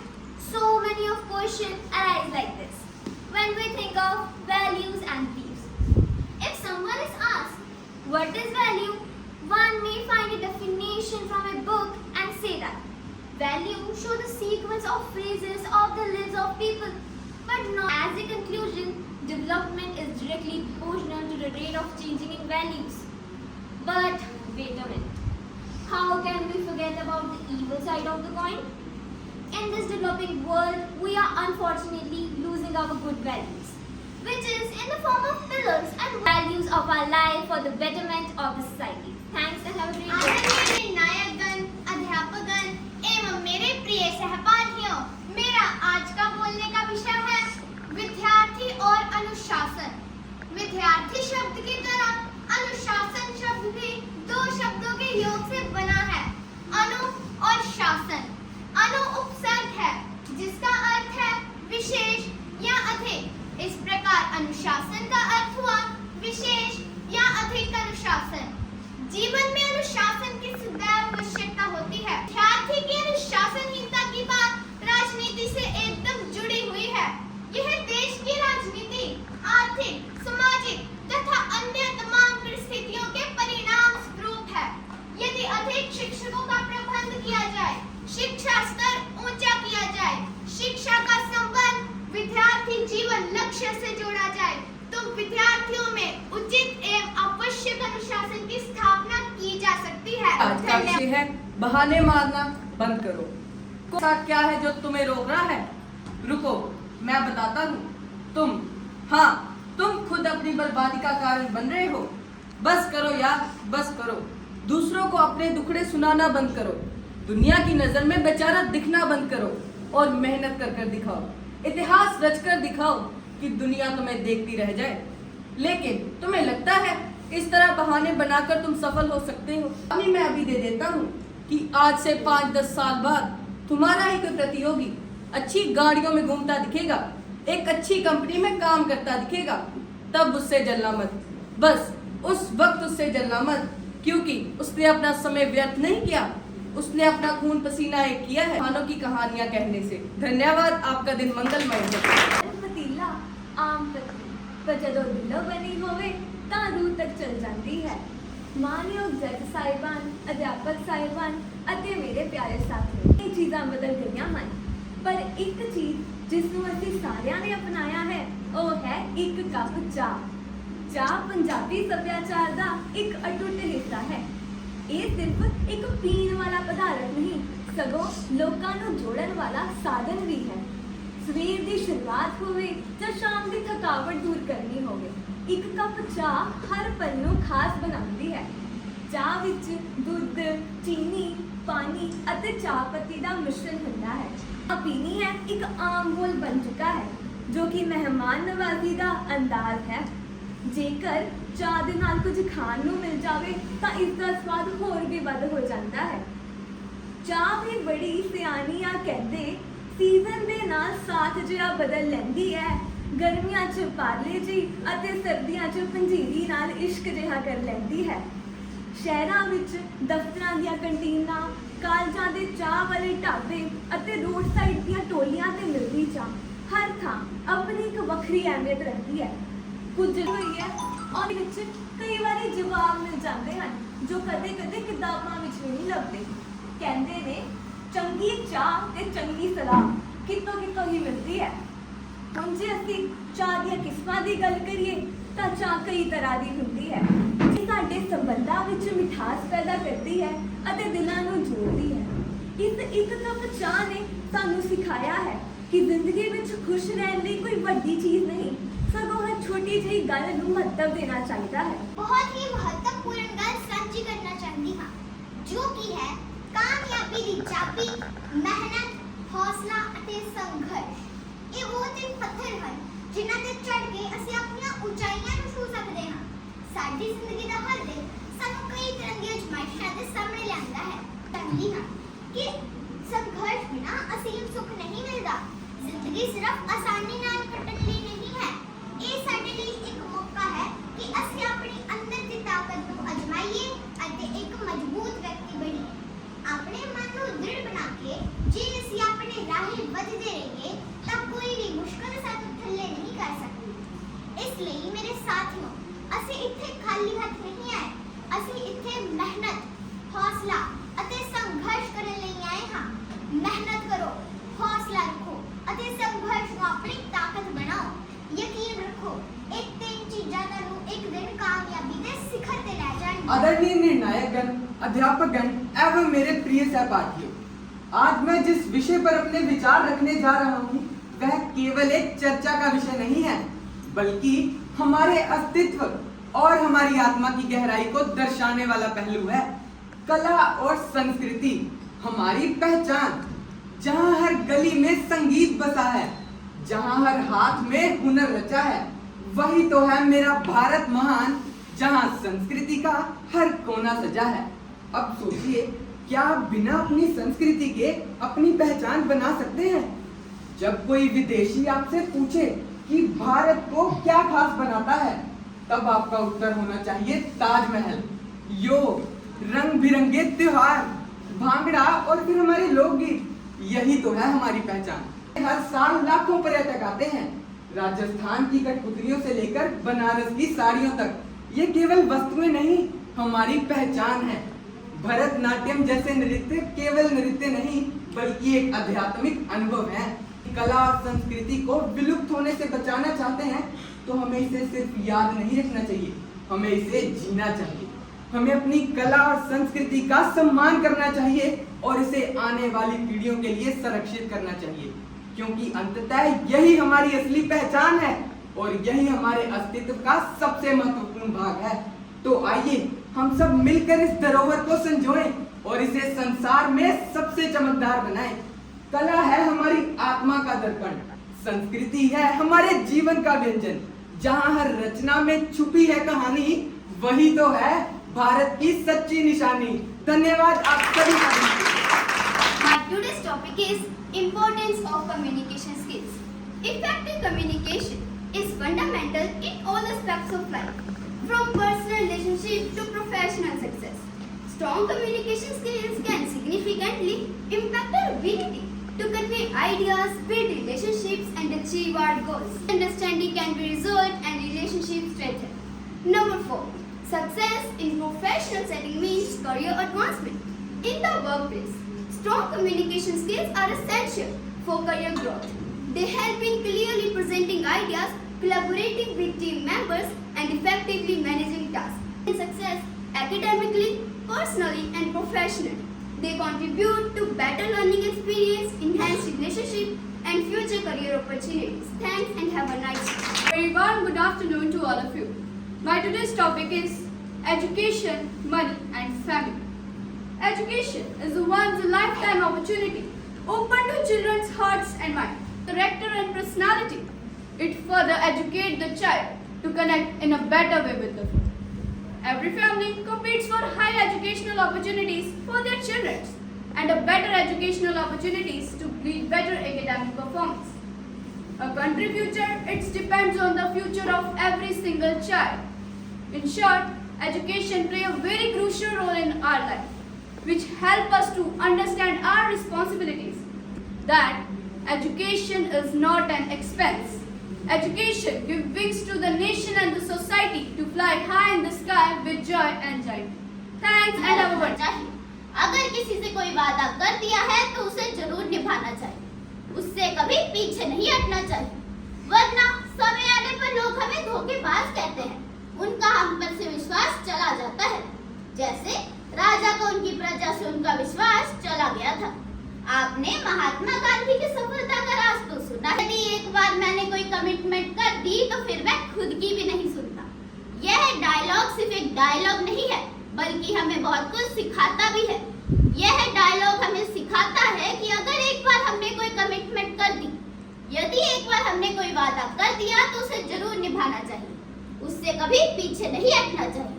So many of questions arise like this when we think of values and beliefs. If someone is asked, what is value? One may find a definition from a book and say that value show the sequence of phases of the lives of people, but not as a conclusion. Development is directly proportional to the rate of changing in values. But wait a minute. How can we forget about the evil side of the coin? In this developing world, we are unfortunately losing our good values, which is in the form of pillars, and values values of our life for the betterment of the society. Thanks and have a great day. आदरणीय निर्णायकगण, अध्यापकगण एवं मेरे प्रिय सहपाठियों, मेरा आज का बोलने का विषय है विद्यार्थी और अनुशासन। विद्यार्थी शब्द की तरह अनुशासन शब्द भी दो शब्दों के योग से बना है, अनु और शासन। अनु उपसर्ग है जिसका अर्थ है विशेष या अधिक। इस प्रकार अनुशासन का अर्थ हुआ विशेष या अधिक अनुशासन। जीवन में अनुशासन की सदैव आवश्यकता होती है। विद्यार्थी की अनुशासनहीनता की बात राजनीति से एकदम जुड़ी हुई है। यह देश की राजनीति, आर्थिक, सामाजिक तथा अन्य तमाम परिस्थितियों के परिणाम स्वरूप है। यदि अधिक शिक्षकों का प्रबंध किया जाए, शिक्षा स्तर ऊंचा किया जाए, शिक्षा का संबंध विद्यार्थी जीवन लक्ष्य से जोड़ा जाए, तो विद्यार्थियों में उचित एवं आवश्यक अनुशासन की स्थापना की जा सकती है। आज का विषय है बहाने मारना बंद करो। ऐसा क्या है जो तुम्हें रोक रहा है? रुको, मैं बताता हूँ। तुम खुद अपनी बर्बादी का कारण बन रहे हो। बस करो यार, बस करो। दूसरों को अपने दुखड़े सुनाना बंद करो। दुनिया की नजर में बेचारा दिखना बंद करो और मेहनत कर कर दिखाओ। इतिहास रच कर दिखाओ कि दुनिया तुम्हें देखती रह जाए। लेकिन तुम्हें लगता है इस तरह बहाने बनाकर तुम सफल हो सकते हो? मैं अभी दे देता हूँ कि आज से 5-10 साल बाद तुम्हारा ही कोई प्रतियोगी अच्छी गाड़ियों में घूमता दिखेगा, एक अच्छी कंपनी में काम करता दिखेगा, तब उससे जलना मत। बस उस वक्त उससे जलना मत, क्योंकि उसने अपना समय व्यर्थ नहीं किया, उसने अपना खून पसीना एक किया है कहानों की कहानियां कहने से। धन्यवाद, आपका दिन मंगलमय हो। पतीला आम पत्ती पर जदों दिलों बनी होवे ਤਾਂ रूह तक चल जाती है। मानयोग जज ਸਾਹਿਬਾਨ, अध्यापक ਸਾਹਿਬਾਨ ਅਤੇ ਮੇਰੇ ਪਿਆਰੇ ਸਾਥੀਓ, ਇਹ ਚੀਜ਼ਾਂ ਬਦਲ ਗਈਆਂ ਹਨ, ਪਰ ਇੱਕ ਚੀਜ਼ ਜਿਸ ਨੂੰ ਅਸੀਂ ਸਾਰਿਆਂ ਨੇ ਅਪਣਾਇਆ ਹੈ ਉਹ ਹੈ ਇੱਕ ਕੱਪ ਚਾਹ। ਚਾਹ ਪੰਜਾਬੀ ਸੱਭਿਆਚਾਰ ਦਾ ਇੱਕ ਅਟੁੱਟ ਹਿੱਸਾ ਹੈ। ਇਹ ਸਿਰਫ ਇੱਕ ਪੀਣ ਵਾਲਾ ਪਦਾਰਥ ਨਹੀਂ, ਸਗੋਂ ਲੋਕਾਂ ਨੂੰ ਜੋੜਨ ਵਾਲਾ ਸਾਧਨ ਵੀ ਹੈ। ਸਵੇਰ ਦੀ ਸ਼ੁਰੂਆਤ ਹੋਵੇ ਜਾਂ ਸ਼ਾਮ ਦੀ ਥਕਾਵਟ ਦੂਰ ਕਰਨੀ ਹੋਵੇ, ਇੱਕ ਕੱਪ ਚਾਹ ਹਰ ਪਲ ਨੂੰ ਖਾਸ ਬਣਾਉਂਦੀ ਹੈ। ਚਾਹ ਵਿੱਚ ਦੁੱਧ, ਚੀਨੀ, ਪਾਣੀ ਅਤੇ ਚਾਹ ਪੱਤੀ ਦਾ ਮਿਸ਼ਰਣ ਹੁੰਦਾ ਹੈ। ਚਾਹ ਪੀਣੀ ਹੈ ਇੱਕ ਆਮ ਬੋਲ ਬਣ ਚੁੱਕਾ ਹੈ, ਜੋ ਕਿ ਮਹਿਮਾਨ ਨਵਾਜ਼ੀ ਦਾ ਅੰਦਾਜ਼ ਹੈ। ਜੇਕਰ ਚਾਹ ਦੇ ਨਾਲ ਕੁਝ ਖਾਣ ਨੂੰ ਮਿਲ ਜਾਵੇ ਤਾਂ ਇਸ ਦਾ ਸਵਾਦ ਹੋਰ ਵੀ ਵੱਧ ਹੋ ਜਾਂਦਾ ਹੈ। ਚਾਹ ਵੀ ਬੜੀ ਸਿਆਣੀ ਆ ਕਹਿੰਦੇ, ਸੀਜ਼ਨ ਦੇ ਨਾਲ ਸਾਥ ਜਿਹਾ ਬਦਲ ਲੈਂਦੀ ਹੈ। ਗਰਮੀਆਂ 'ਚ ਪਾਰਲੇ ਜੀ ਅਤੇ ਸਰਦੀਆਂ 'ਚ ਪੰਜੀਰੀ ਨਾਲ ਇਸ਼ਕ ਜਿਹਾ ਕਰ ਲੈਂਦੀ ਹੈ। ਸ਼ਹਿਰਾਂ ਵਿੱਚ ਦਫ਼ਤਰਾਂ ਦੀਆਂ ਕੰਟੀਨਾਂ, ਕਾਲਜਾਂ ਦੇ ਚਾਹ ਵਾਲੇ ਢਾਬੇ ਅਤੇ ਰੋਡ ਸਾਈਡ ਦੀਆਂ ਟੋਲੀਆਂ ਤੇ ਮਿਲਦੀ ਚਾਹ ਹਰ ਥਾਂ ਆਪਣੀ ਇੱਕ ਵੱਖਰੀ ਅਹਿਮੀਅਤ ਰੱਖਦੀ ਹੈ। ਕੁਝ ਹੋਈ ਹੈ ਔਰ ਵਿੱਚ ਕਈ ਵਾਰੀ ਜਵਾਬ ਮਿਲ ਜਾਂਦੇ ਹਨ ਜੋ ਕਦੇ-ਕਦੇ ਕਿਤਾਬਾਂ ਵਿੱਚ ਵੀ ਨਹੀਂ ਲੱਭਦੇ। ਕਹਿੰਦੇ ਨੇ ਚੰਗੀ ਚਾਹ ਤੇ ਚੰਗੀ ਸਲਾਹ ਕਿਤੋਂ ਹੀ ਮਿਲਦੀ ਹੈ। ਹੁਣ ਜੇ ਅਸੀਂ ਚਾਹ ਦੀਆਂ ਕਿਸਮਾਂ ਦੀ ਗੱਲ ਕਰੀਏ ਤਾਂ ਚਾਹ ਕਈ ਤਰ੍ਹਾਂ ਦੀ ਹੁੰਦੀ ਹੈ, ਜੋ ਸਾਡੇ ਸੰਬੰਧਾਂ ਵਿੱਚ ਮਿਠਾਸ ਪੈਦਾ ਕਰਦੀ ਹੈ ਅਤੇ ਦਿਲਾਂ ਨੂੰ ਜੋੜਦੀ ਹੈ। ਇਸ ਇੱਕ ਕੱਪ ਚਾਹ ਨੇ ਸਾਨੂੰ ਸਿਖਾਇਆ ਹੈ ਕਿ ਜ਼ਿੰਦਗੀ ਵਿੱਚ ਖੁਸ਼ ਰਹਿਣ ਲਈ ਕੋਈ ਵੱਡੀ ਚੀਜ਼ ਨਹੀਂ, ਸਗੋਂ ਹਰ ਛੋਟੀ ਜਿਹੀ ਗੱਲ ਨੂੰ ਮਹੱਤਵ ਦੇਣਾ ਚਾਹੀਦਾ ਹੈ। बहुत ही महत्वपूर्ण गल साझी करना चाहती हाँ, जो कि है कामयाबी दी चाबी मेहनत, हौसला ਅਤੇ ਸੰਘਰਸ਼। ਇਹ ਉਹ ਤਿੰਨ ਪੱਥਰ ਹਨ ਜਿਨ੍ਹਾਂ ਤੇ ਚੜ੍ਹ ਕੇ ਅਸੀਂ ਆਪਣੀਆਂ ਉਚਾਈਆਂ ਨੂੰ ਛੂ ਸਕਦੇ ਹਾਂ। ਸਾਡੀ ਜ਼ਿੰਦਗੀ ਦਾ ਹਰ ਦਿਨ ਸਾਨੂੰ ਕਈ ਤਰ੍ਹਾਂ ਦੀਆਂ ਅਜ਼ਮਾਇਸ਼ਾਂ ਦੇ ਸਾਹਮਣੇ ਲਿਆਉਂਦਾ ਹੈ। ਕਹਿੰਦੀ ਹਾਂ ਕਿ ਸੰਘਰਸ਼ ਬਿਨਾਂ ਅਸੀਮ ਸੁੱਖ ਨਹੀਂ ਮਿਲਦਾ। ਜ਼ਿੰਦਗੀ ਸਿਰਫ ਆਸਾਨੀ ਨਾਲ ਕੱਟਣ ਲਈ ਨਹੀਂ ਹੈ, ਇਹ ਸਾਡੇ ਲਈ ਇੱਕ ਮੌਕਾ ਹੈ ਕਿ ਅਸੀਂ ਆਪਣੀ ਅੰਦਰ ਦੀ ਤਾਕਤ ਨੂੰ ਅਜਮਾਈਏ ਅਤੇ ਇੱਕ ਮਜ਼ਬੂਤ ਵਿਅਕਤੀ ਬਣੀਏ। ਆਪਣੇ ਮਨ ਨੂੰ ਦ੍ਰਿੜ ਬਣਾ ਕੇ ਜੇ ਅਸੀਂ ਆਪਣੇ ਰਾਹੀਂ ਵਧਦੇ ਰਹੀਏ ਤਾਂ ਕੋਈ ਵੀ ਮੁਸ਼ਕਲ ਸਾਨੂੰ ਥੱਲੇ ਨਹੀਂ ਕਰ ਸਕਦੀ। ਇਸ ਲਈ ਮੇਰੇ ਸਾਥੀਓ, ਅਸੀਂ ਇੱਥੇ ਖਾਲੀ ਹੱਥ ਨਹੀਂ ਆਏ, ਅਸੀਂ ਇੱਥੇ ਮਿਹਨਤ, ਹੌਸਲਾ ਅਤੇ ਸੰਘਰਸ਼ ਕਰਨ ਲਈ ਆਏ ਹਾਂ। ਮਿਹਨਤ ਕਰੋ, ਹੌਸਲਾ ਰੱਖੋ ਅਤੇ ਸੰਘਰਸ਼ ਨੂੰ ਆਪਣੀ ਤਾਕਤ ਬਣਾਓ। ਯਕੀਨ ਰੱਖੋ ਇਹ ਤਿੰਨ ਚੀਜ਼ਾਂ ਤੁਹਾਨੂੰ ਇੱਕ ਦਿਨ ਕਾਮਯਾਬੀ ਦੇ ਸਿਖਰ ਤੇ ਲੈ ਜਾਣਗੀਆਂ। आदरणीय निर्णायकगण, अध्यापकगण एवं मेरे प्रिय सहपाठियों, आज मैं जिस विषय पर अपने विचार रखने जा रहा हूँ वह केवल एक चर्चा का विषय नहीं है, बल्कि हमारे अस्तित्व और हमारी आत्मा की गहराई को दर्शाने वाला पहलू है। कला और संस्कृति हमारी पहचान, जहां हर गली में संगीत बसा है, जहां हर हाथ में हुनर रचा है, वही तो है मेरा भारत महान, जहां संस्कृति का हर कोना सजा है। अब सोचिए, क्या आप बिना अपनी संस्कृति के अपनी पहचान बना सकते हैं? जब कोई विदेशी आपसे पूछे कि भारत को क्या खास बनाता है, तब आपका उत्तर होना चाहिए ताजमहल, योग, रंग बिरंगे त्योहार, भांगड़ा और फिर हमारे लोकगीत। यही तो है हमारी पहचान। हर साल लाखों पर्यटक आते हैं, राजस्थान की कठपुतलियों से लेकर बनारस की साड़ियों तक। ये केवल वस्तुएं नहीं, हमारी पहचान है। भरतनाट्यम जैसे नृत्य केवल नृत्य नहीं, बल्कि एक आध्यात्मिक अनुभव है। कला और संस्कृति को विलुप्त होने से बचाना चाहते हैं तो हमें इसे सिर्फ याद नहीं रखना चाहिए, हमें इसे जीना चाहिए। हमें अपनी कला और संस्कृति का सम्मान करना चाहिए और इसे आने वाली पीढ़ियों के लिए संरक्षित करना चाहिए, क्योंकि अंततः यही हमारी असली पहचान है और यही हमारे अस्तित्व का सबसे महत्वपूर्ण भाग है। तो आइए हम सब मिलकर इस धरोहर को संजोएं और इसे संसार में सबसे चमकदार बनाएं। कला है हमारी आत्मा का दर्पण, संस्कृति है हमारे जीवन का व्यंजन। जहां हर रचना में छुपी है कहानी, वही तो है भारत की सच्ची निशानी। धन्यवाद आप सभी का। Today's topic is importance of communication skills. Effective communication is fundamental in all aspects of life, from personal relationship to professional success. Strong communication skills can significantly impact our ability to convey ideas, build relationships, and achieve our goals. Understanding can be resolved and relationships strengthened. Number 4. Success in professional setting means career advancement. In the workplace, strong communication skills are essential for career growth. They help in clearly presenting ideas, collaborating with team members, and effectively managing tasks. In success academically, personally, and professionally, they contribute to better learning experience, enhanced relationship, and future career opportunities. Thanks and have a nice day. Very warm good afternoon to all of you. My today's topic is education, money, and family. Education is one's lifetime opportunity open to children's hearts and minds, character and personality. It further educates the child to connect in a better way with the world. Every family competes for higher educational opportunities for their children and a better educational opportunities to lead better academic performance. A country future, it depends on the future of every single child. In short, education plays a very crucial role in our life, which help us to understand our responsibilities. That education is not an expense. Education gives wings to the nation and the society to fly high in the sky with joy and joy. Thanks and have a wonderful चाहिए। अगर किसी से कोई वादा कर दिया है तो उसे जरूर निभाना चाहिए, उससे कभी पीछे नहीं हटना चाहिए, वरना समय आने पर लोग हमें धोखेबाज कहते हैं, उनका हम पर से विश्वास चला जाता है, जैसे राजा को उनकी प्रजा से उनका विश्वास चला गया था। आपने महात्मा गांधी की सफलता का राज तो सुना है। यदि एक बार मैंने कोई कमिटमेंट कर दी तो फिर मैं खुद की भी नहीं सुनता। यह डायलॉग सिर्फ एक डायलॉग नहीं है, बल्कि हमें बहुत कुछ सिखाता भी है। यह डायलॉग हमें सिखाता है कि अगर एक बार हमने कोई कमिटमेंट कर दी, यदि एक बार हमने कोई वादा कर दिया तो उसे जरूर निभाना चाहिए, उससे कभी पीछे नहीं हटना चाहिए।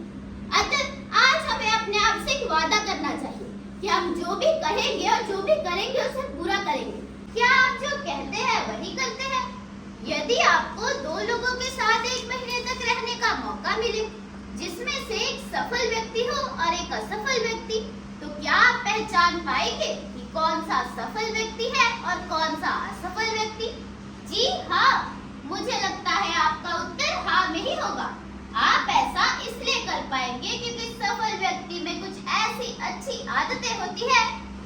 अतः आज हमें अपने आप से एक वादा करना चाहिए कि हम जो भी कहेंगे और जो भी करेंगे उसे पूरा करेंगे। क्या आप जो कहते हैं वही करते हैं? यदि आपको दो लोगों के साथ 1 महीने तक रहने का मौका मिले, जिसमें से एक सफल व्यक्ति हो और एक असफल व्यक्ति, तो क्या आप पहचान पाएंगे कि कौन सा सफल व्यक्ति है और कौन सा असफल व्यक्ति? जी हाँ, मुझे लगता है आपका उत्तर हाँ में ही होगा। आप ऐसा इसलिए कर पाएंगे क्योंकि सफल व्यक्ति में कुछ ऐसी अच्छी आदतें होती है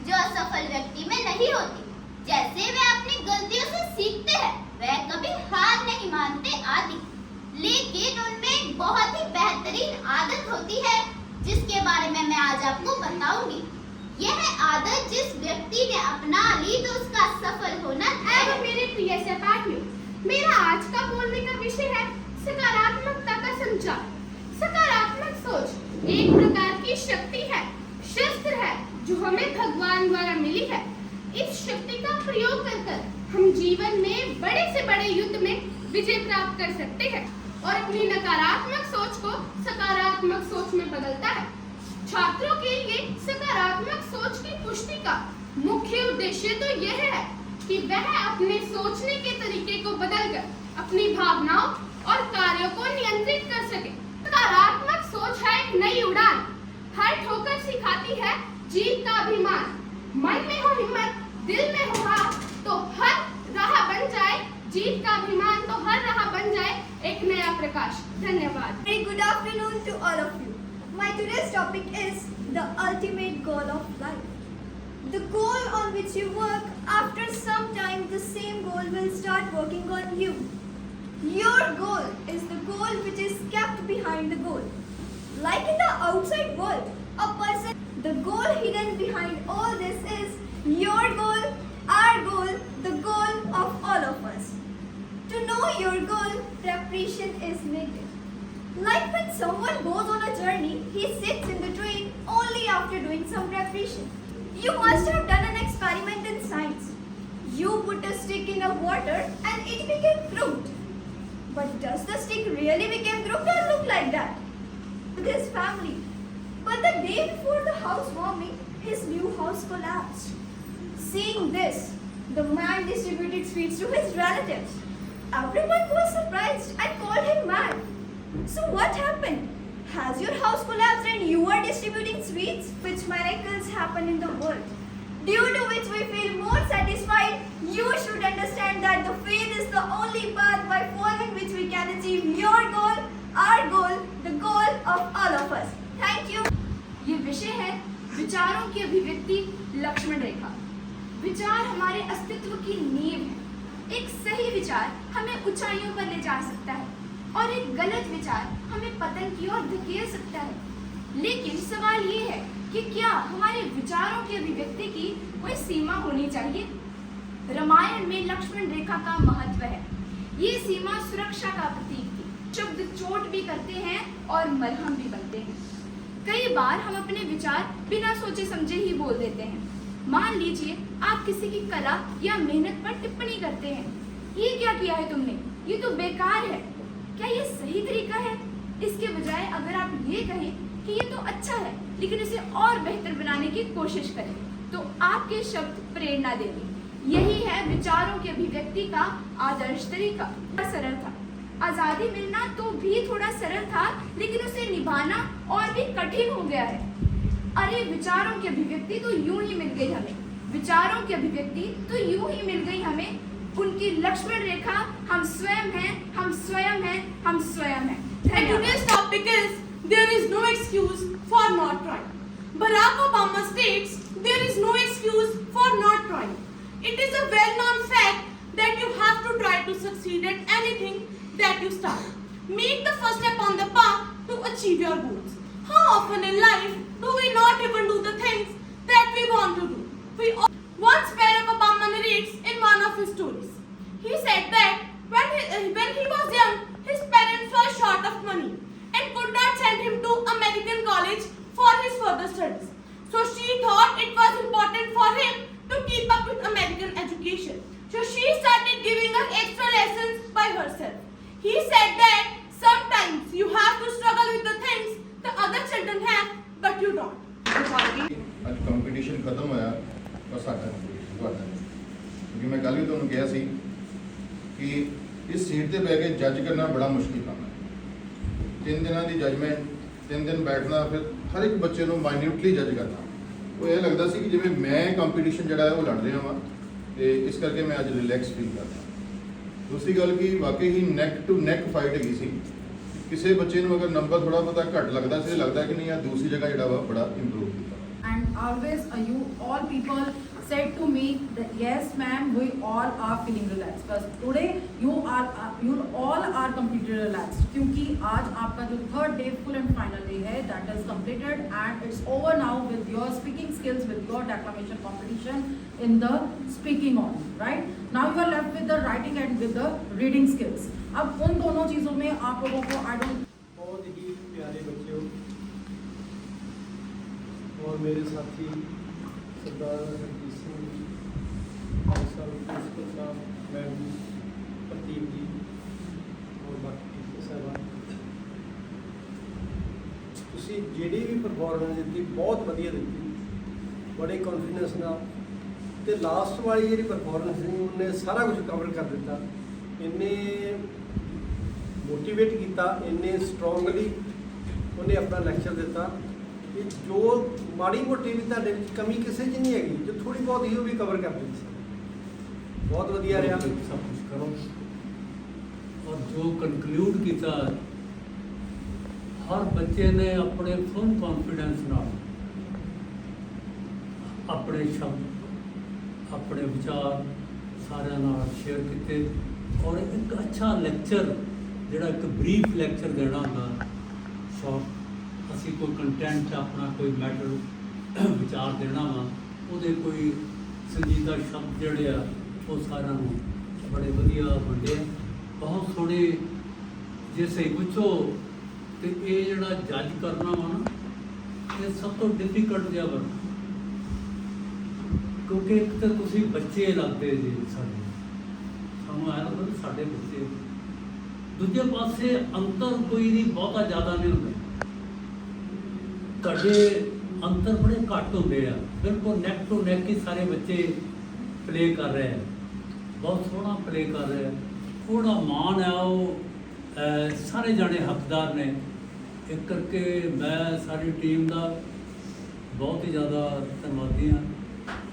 जो असफल व्यक्ति में नहीं होती। जैसे वे अपनी गलतियों से सीखते हैं, वह कभी हार नहीं मानते आदि। लेकिन उनमें एक बहुत ही बेहतरीन आदत होती है जिसके बारे में मैं आज आपको बताऊंगी। यह आदत जिस व्यक्ति ने अपना ली तो उसका सफल होना तय। मेरे प्रिय सहपाठियों, मेरा आज का बोलने का विषय है सकारात्मकता का संचार। से बड़े युद्ध में विजय प्राप्त कर सकते हैं और अपनी नकारात्मक सोच को सकारात्मक सोच में बदलता है। छात्रों के लिए सकारात्मक सोच की पुष्टि का मुख्य उद्देश्य तो यह है कि वह अपने सोचने के तरीके को बदलकर अपनी भावनाओं और कार्यों को नियंत्रित कर सके। सकारात्मक सोच है एक नई उड़ान, हर ठोकर सिखाती है जीत का अभिमान। मन में हो हिम्मत, दिल में हो हार, तो हर राह बन जाए जीत का अभिमान, तो हर राह बन जाए एक नया प्रकाश। धन्यवाद। Very good afternoon to all of you. My today's topic is the ultimate goal of life. The goal on which you work, after some time the same goal will start working on you. Your goal is the goal which is kept behind the goal. Like in the outside world, a person, the goal hidden behind all this is your goal, our goal, the goal of all of us. To know your goal, preparation is needed. Like when someone goes on a journey, he sits in the train only after doing some preparation. You must have done an experiment in science. You put a stick in a water and it became crooked. But does the stick really become crooked or look like that? With his family. But the day before the housewarming, his new house collapsed. Seeing this, the man distributed sweets to his relatives. Everyone was surprised and called him mad. So what happened? Has your house collapsed and you are distributing sweets? Which miracles happen in the world? Due to which we feel more satisfied, you should understand that the faith is the only path by following which we can achieve your goal, our goal, the goal of all of us. Thank you. ये विषय है विचारों की अभिव्यक्ति लक्ष्मण रेखा। विचार हमारे अस्तित्व की नींव है। एक सही विचार हमें ऊंचाइयों पर ले जा सकता है और एक गलत विचार हमें पतन की ओर धकेल सकता है। लेकिन सवाल ये है कि क्या हमारे विचारों की अभिव्यक्ति की कोई सीमा होनी चाहिए? रामायण में लक्ष्मण रेखा का महत्व है। ये सीमा सुरक्षा का प्रतीक थी। शब्द चोट भी करते हैं और मरहम भी बनते हैं। कई बार हम अपने विचार बिना सोचे समझे ही बोल देते हैं। मान लीजिए आप किसी की कला या मेहनत पर टिप्पणी करते हैं। ये क्या किया है तुमने? ये तो बेकार है। क्या ये सही तरीका है? इसके बजाय अगर आप ये कहें कि ये तो अच्छा है लेकिन इसे और बेहतर बनाने की कोशिश करें, तो आपके शब्द प्रेरणा देंगे। यही है विचारों की अभिव्यक्ति का आदर्श तरीका। सरल था। आजादी मिलना तो भी थोड़ा सरल था, लेकिन उसे निभाना और भी कठिन हो गया है। अरे विचारों की अभिव्यक्ति तो यूं ही मिल गई हमें। विचारों की अभिव्यक्ति तो यूं ही मिल गई हमें। उनकी लक्ष्मण रेखा हम स्वयं हैं, हम स्वयं हैं, हम स्वयं हैं। And today's topic is there is no excuse for not trying. Barack Obama states there is no excuse for not trying. It is a well-known fact that you have to try to succeed at anything that you start. Make the first step on the path to achieve your goals. How often in life do we not even do the things that we want to do? Once Barack Obama narrates in one of his stories. He said that when he was young, his parents were short of money and could not send him to American college for his further studies. So she thought it was important for him to keep up with American education. So she started giving us extra lessons by herself. He said that sometimes you have to struggle with the things the other children have, but you don't. ਅੱਜ competition ਖਤਮ ਹੋਇਆ ਪਰ ਸਾਡਾ competition ਤੁਹਾਡਾ ਨਹੀਂ, ਕਿਉਂਕਿ ਮੈਂ ਕੱਲ੍ਹ ਵੀ ਤੁਹਾਨੂੰ ਕਿਹਾ ਸੀ ਕਿ ਇਸ ਸੀਟ ਤੇ ਬਹਿ ਕੇ ਜੱਜ ਕਰਨਾ ਬੜਾ ਮੁਸ਼ਕਿਲ ਕੰਮ ਹੈ। 3 ਦਿਨਾਂ ਦੀ ਜੱਜਮੈਂਟ, 3 ਦਿਨ ਬੈਠਣਾ, ਫਿਰ ਹਰ ਇੱਕ ਬੱਚੇ ਨੂੰ ਮਾਈਨਿਊਟਲੀ ਜੱਜ ਕਰਨਾ। ਉਹ ਇਹ ਲੱਗਦਾ ਸੀ ਕਿ ਜਿਵੇਂ ਮੈਂ ਕੰਪੀਟੀਸ਼ਨ ਜਿਹੜਾ ਹੈ ਉਹ ਲੜ ਰਿਹਾ ਵਾਂ, ਤੇ ਇਸ ਕਰਕੇ ਮੈਂ ਅੱਜ ਰਿਲੈਕਸ ਫੀਲ ਕਰਦਾ। ਦੂਸਰੀ ਗੱਲ ਕਿ ਵਾਕਈ ਹੀ ਨੈਕ ਟੂ ਨੈਕ ਫਾਈਟ ਹੈਗੀ ਸੀ। ਕਿਸੇ ਬੱਚੇ ਨੂੰ ਅਗਰ ਨੰਬਰ ਥੋੜਾ ਬਹੁਤਾ ਘੱਟ ਲੱਗਦਾ ਸੀ, ਲੱਗਦਾ ਕਿ ਨਹੀਂ ਆ ਦੂਸਰੀ ਜਗ੍ਹਾ ਜਿਹੜਾ ਵਾ ਬੜਾ ਇੰਪਰੂਵ ਕੀਤਾ। And always you all people said to me that yes ma'am, we all are feeling relaxed, but today you all are completely relaxed क्योंकि आज आपका जो third day full and final day है that is completed and it's over now with your speaking skills, with your declamation competition in the speaking on, right? Now you are left with the writing and with the reading skills. अब उन दोनों चीज़ों में आप लोगों को I don't बहुत ही प्यारे बच्चे हो और मेरे साथी सरदार हरजीत सिंह, प्रिंसिपल साहब, मैम, ਪ੍ਰਦੀਪ ਜੀ ਔਰ ਬਾਕੀ ਟੀਚਰ ਸਾਹਿਬਾਨ, ਤੁਸੀਂ ਜਿਹੜੀ ਵੀ ਪਰਫਾਰਮੈਂਸ ਦਿੱਤੀ ਬਹੁਤ ਵਧੀਆ ਦਿੱਤੀ, ਬੜੇ ਕੌਨਫੀਡੈਂਸ ਨਾਲ। ਤੇ ਲਾਸਟ ਵਾਲੀ ਜਿਹੜੀ ਪਰਫਾਰਮੈਂਸ ਸੀ ਉਹਨੇ ਸਾਰਾ ਕੁਝ ਕਵਰ ਕਰ ਦਿੱਤਾ। ਇੰਨੇ ਮੋਟੀਵੇਟ ਕੀਤਾ, ਇੰਨੇ ਸਟਰੋਂਗਲੀ ਉਹਨੇ ਆਪਣਾ ਲੈਕਚਰ ਦਿੱਤਾ ਕਿ ਜੋ ਮਾੜੀ ਮੋਟੀ ਵੀ ਤੁਹਾਡੇ ਵਿੱਚ ਕਮੀ ਕਿਸੇ 'ਚ ਨਹੀਂ ਹੈਗੀ, ਜੋ ਥੋੜੀ ਬਹੁਤ ਹੀ ਉਹ ਵੀ ਕਵਰ ਕਰ ਦਿੱਤੀ ਸੀ। ਬਹੁਤ ਵਧੀਆ ਰਿਹਾ। सब कुछ करो और जो कंक्लूड किया, हर बच्चे ने अपने फुल कॉन्फिडेंस नाल अपने शब्द अपने विचार सारे नाल शेयर किए और एक अच्छा लेक्चर जिहड़ा एक ब्रीफ लेक्चर देना होंदा शॉर्ट, असी कोई कंटेंट अपना कोई मैटर विचार देना वा ਉਹਦੇ कोई संजीदा शब्द ਜਿਹੜੇ ਆ ਉਹ ਸਾਰਿਆਂ ਨੂੰ ਬੜੇ ਵਧੀਆ ਵੰਡੇ। ਬਹੁਤ ਸੋਹਣੇ ਜੇ ਸਹੀ ਪੁੱਛੋ ਤੇ ਇਹ ਜਿਹੜਾ ਜੱਜ ਕਰਨਾ ਵਾ ਨਾ, ਇਹ ਸਭ ਤੋਂ ਡਿਫਿਕਲਟ ਜਿਹਾ ਵਰਕ, ਕਿਉਂਕਿ ਇੱਕ ਤਾਂ ਤੁਸੀਂ ਬੱਚੇ ਲੱਗਦੇ ਜੀ ਸਾਡੇ, ਸਾਨੂੰ ਆਇਆ ਲੱਗਦਾ ਵੀ ਸਾਡੇ ਬੱਚੇ, ਦੂਜੇ ਪਾਸੇ ਅੰਤਰ ਕੋਈ ਨਹੀਂ ਬਹੁਤਾ ਜ਼ਿਆਦਾ ਨਹੀਂ ਹੁੰਦਾ, ਤੁਹਾਡੇ ਅੰਤਰ ਬੜੇ ਘੱਟ ਹੁੰਦੇ ਆ, ਬਿਲਕੁਲ ਨੈਕ ਟੂ ਨੈਕ ਹੀ ਸਾਰੇ ਬੱਚੇ ਪਲੇ ਕਰ ਰਹੇ ਆ, ਬਹੁਤ ਸੋਹਣਾ ਪਲੇ ਕਰ ਰਹੇ ਆ। ਉਹਦਾ ਮਾਣ ਹੈ ਉਹ ਸਾਰੇ ਜਾਣੇ ਹੱਕਦਾਰ ਨੇ। ਇਸ ਕਰਕੇ ਮੈਂ ਸਾਰੀ ਟੀਮ ਦਾ ਬਹੁਤ ਹੀ ਜ਼ਿਆਦਾ ਧੰਨਵਾਦੀ ਹਾਂ।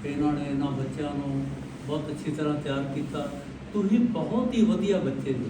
ਇਹਨਾਂ ਨੇ ਇਹਨਾਂ ਬੱਚਿਆਂ ਨੂੰ ਬਹੁਤ ਅੱਛੀ ਤਰ੍ਹਾਂ ਤਿਆਰ ਕੀਤਾ। ਤੁਸੀਂ ਬਹੁਤ ਹੀ ਵਧੀਆ ਬੱਚੇ ਨੇ।